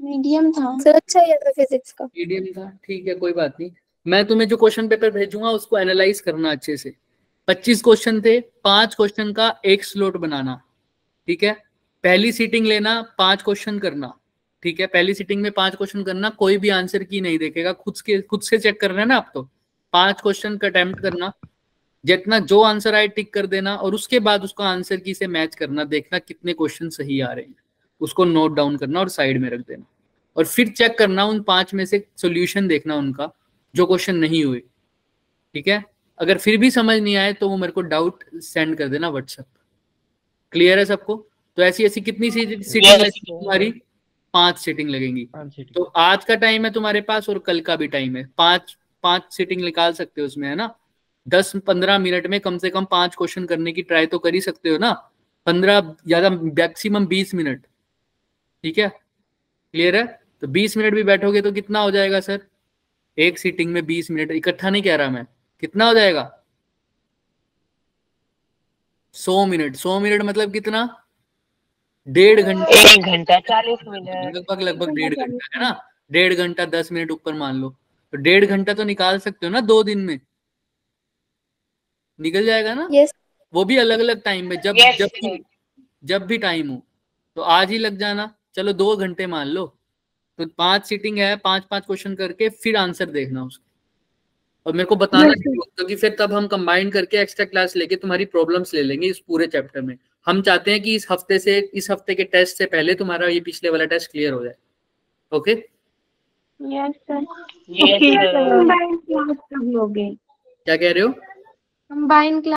मीडियम था सर, अच्छा ही था फिजिक्स का। मीडियम था, ठीक है कोई बात नहीं। मैं तुम्हें जो क्वेश्चन पेपर भेजूंगा उसको एनालाइज करना अच्छे से। 25 क्वेश्चन थे, 5 क्वेश्चन का एक स्लॉट बनाना, ठीक है। पहली सीटिंग लेना, 5 क्वेश्चन करना, ठीक है। पहली सीटिंग में 5 क्वेश्चन करना, कोई भी आंसर की नहीं देखेगा, खुद से चेक कर रहे हैं ना आप, तो 5 क्वेश्चन का अटेम्प्ट करना, जितना जो आंसर आए टिक कर देना, और उसके बाद उसका आंसर की से मैच करना, देखना कितने क्वेश्चन सही आ रहे हैं, उसको नोट डाउन करना और साइड में रख देना, और फिर चेक करना उन 5 में से सॉल्यूशन देखना उनका जो क्वेश्चन नहीं हुए, ठीक है। अगर फिर भी समझ नहीं आए तो वो मेरे को डाउट सेंड कर देना व्हाट्सएप। क्लियर है सबको? तो ऐसी ऐसी कितनी सीटिंग लगेगी तुम्हारी? 5 सीटिंग लगेंगी। तो आज का टाइम है तुम्हारे पास और कल का भी टाइम है, 5 सीटिंग निकाल सकते हो उसमें, है ना। 10-15 मिनट में कम से कम 5 क्वेश्चन करने की ट्राई तो कर ही सकते हो ना, 15 ज्यादा मैक्सिमम 20 मिनट, ठीक है। क्लियर है? तो 20 मिनट भी बैठोगे तो कितना हो जाएगा सर? एक सीटिंग में 20 मिनट, इकट्ठा नहीं कह रहा मैं, कितना हो जाएगा? 100 मिनट। 100 मिनट मतलब कितना? 1.5 घंटा, 1 घंटा 40 मिनट, लगभग 1.5 घंटा, है ना। 1.5 घंटा 10 मिनट ऊपर मान लो, तो 1.5 घंटा तो निकाल सकते हो ना 2 दिन में, निकल जाएगा ना। यस वो भी अलग अलग टाइम में, जब भी टाइम हो। तो आज ही लग जाना, चलो 2 घंटे मान लो, तो 5 सीटिंग है, 5-5 क्वेश्चन करके फिर आंसर देखना उसका, और मेरे को बताना, क्योंकि फिर तब हम कंबाइन करके एक्स्ट्रा क्लास लेके तुम्हारी प्रॉब्लम्स ले लेंगे इस पूरे चैप्टर में। हम चाहते हैं कि इस हफ्ते के टेस्ट से पहले तुम्हारा ये पिछले वाला टेस्ट क्लियर हो जाए। Okay? Yes sir. Yes sir. Class कब होगी? क्या कह रहे हो? Combine class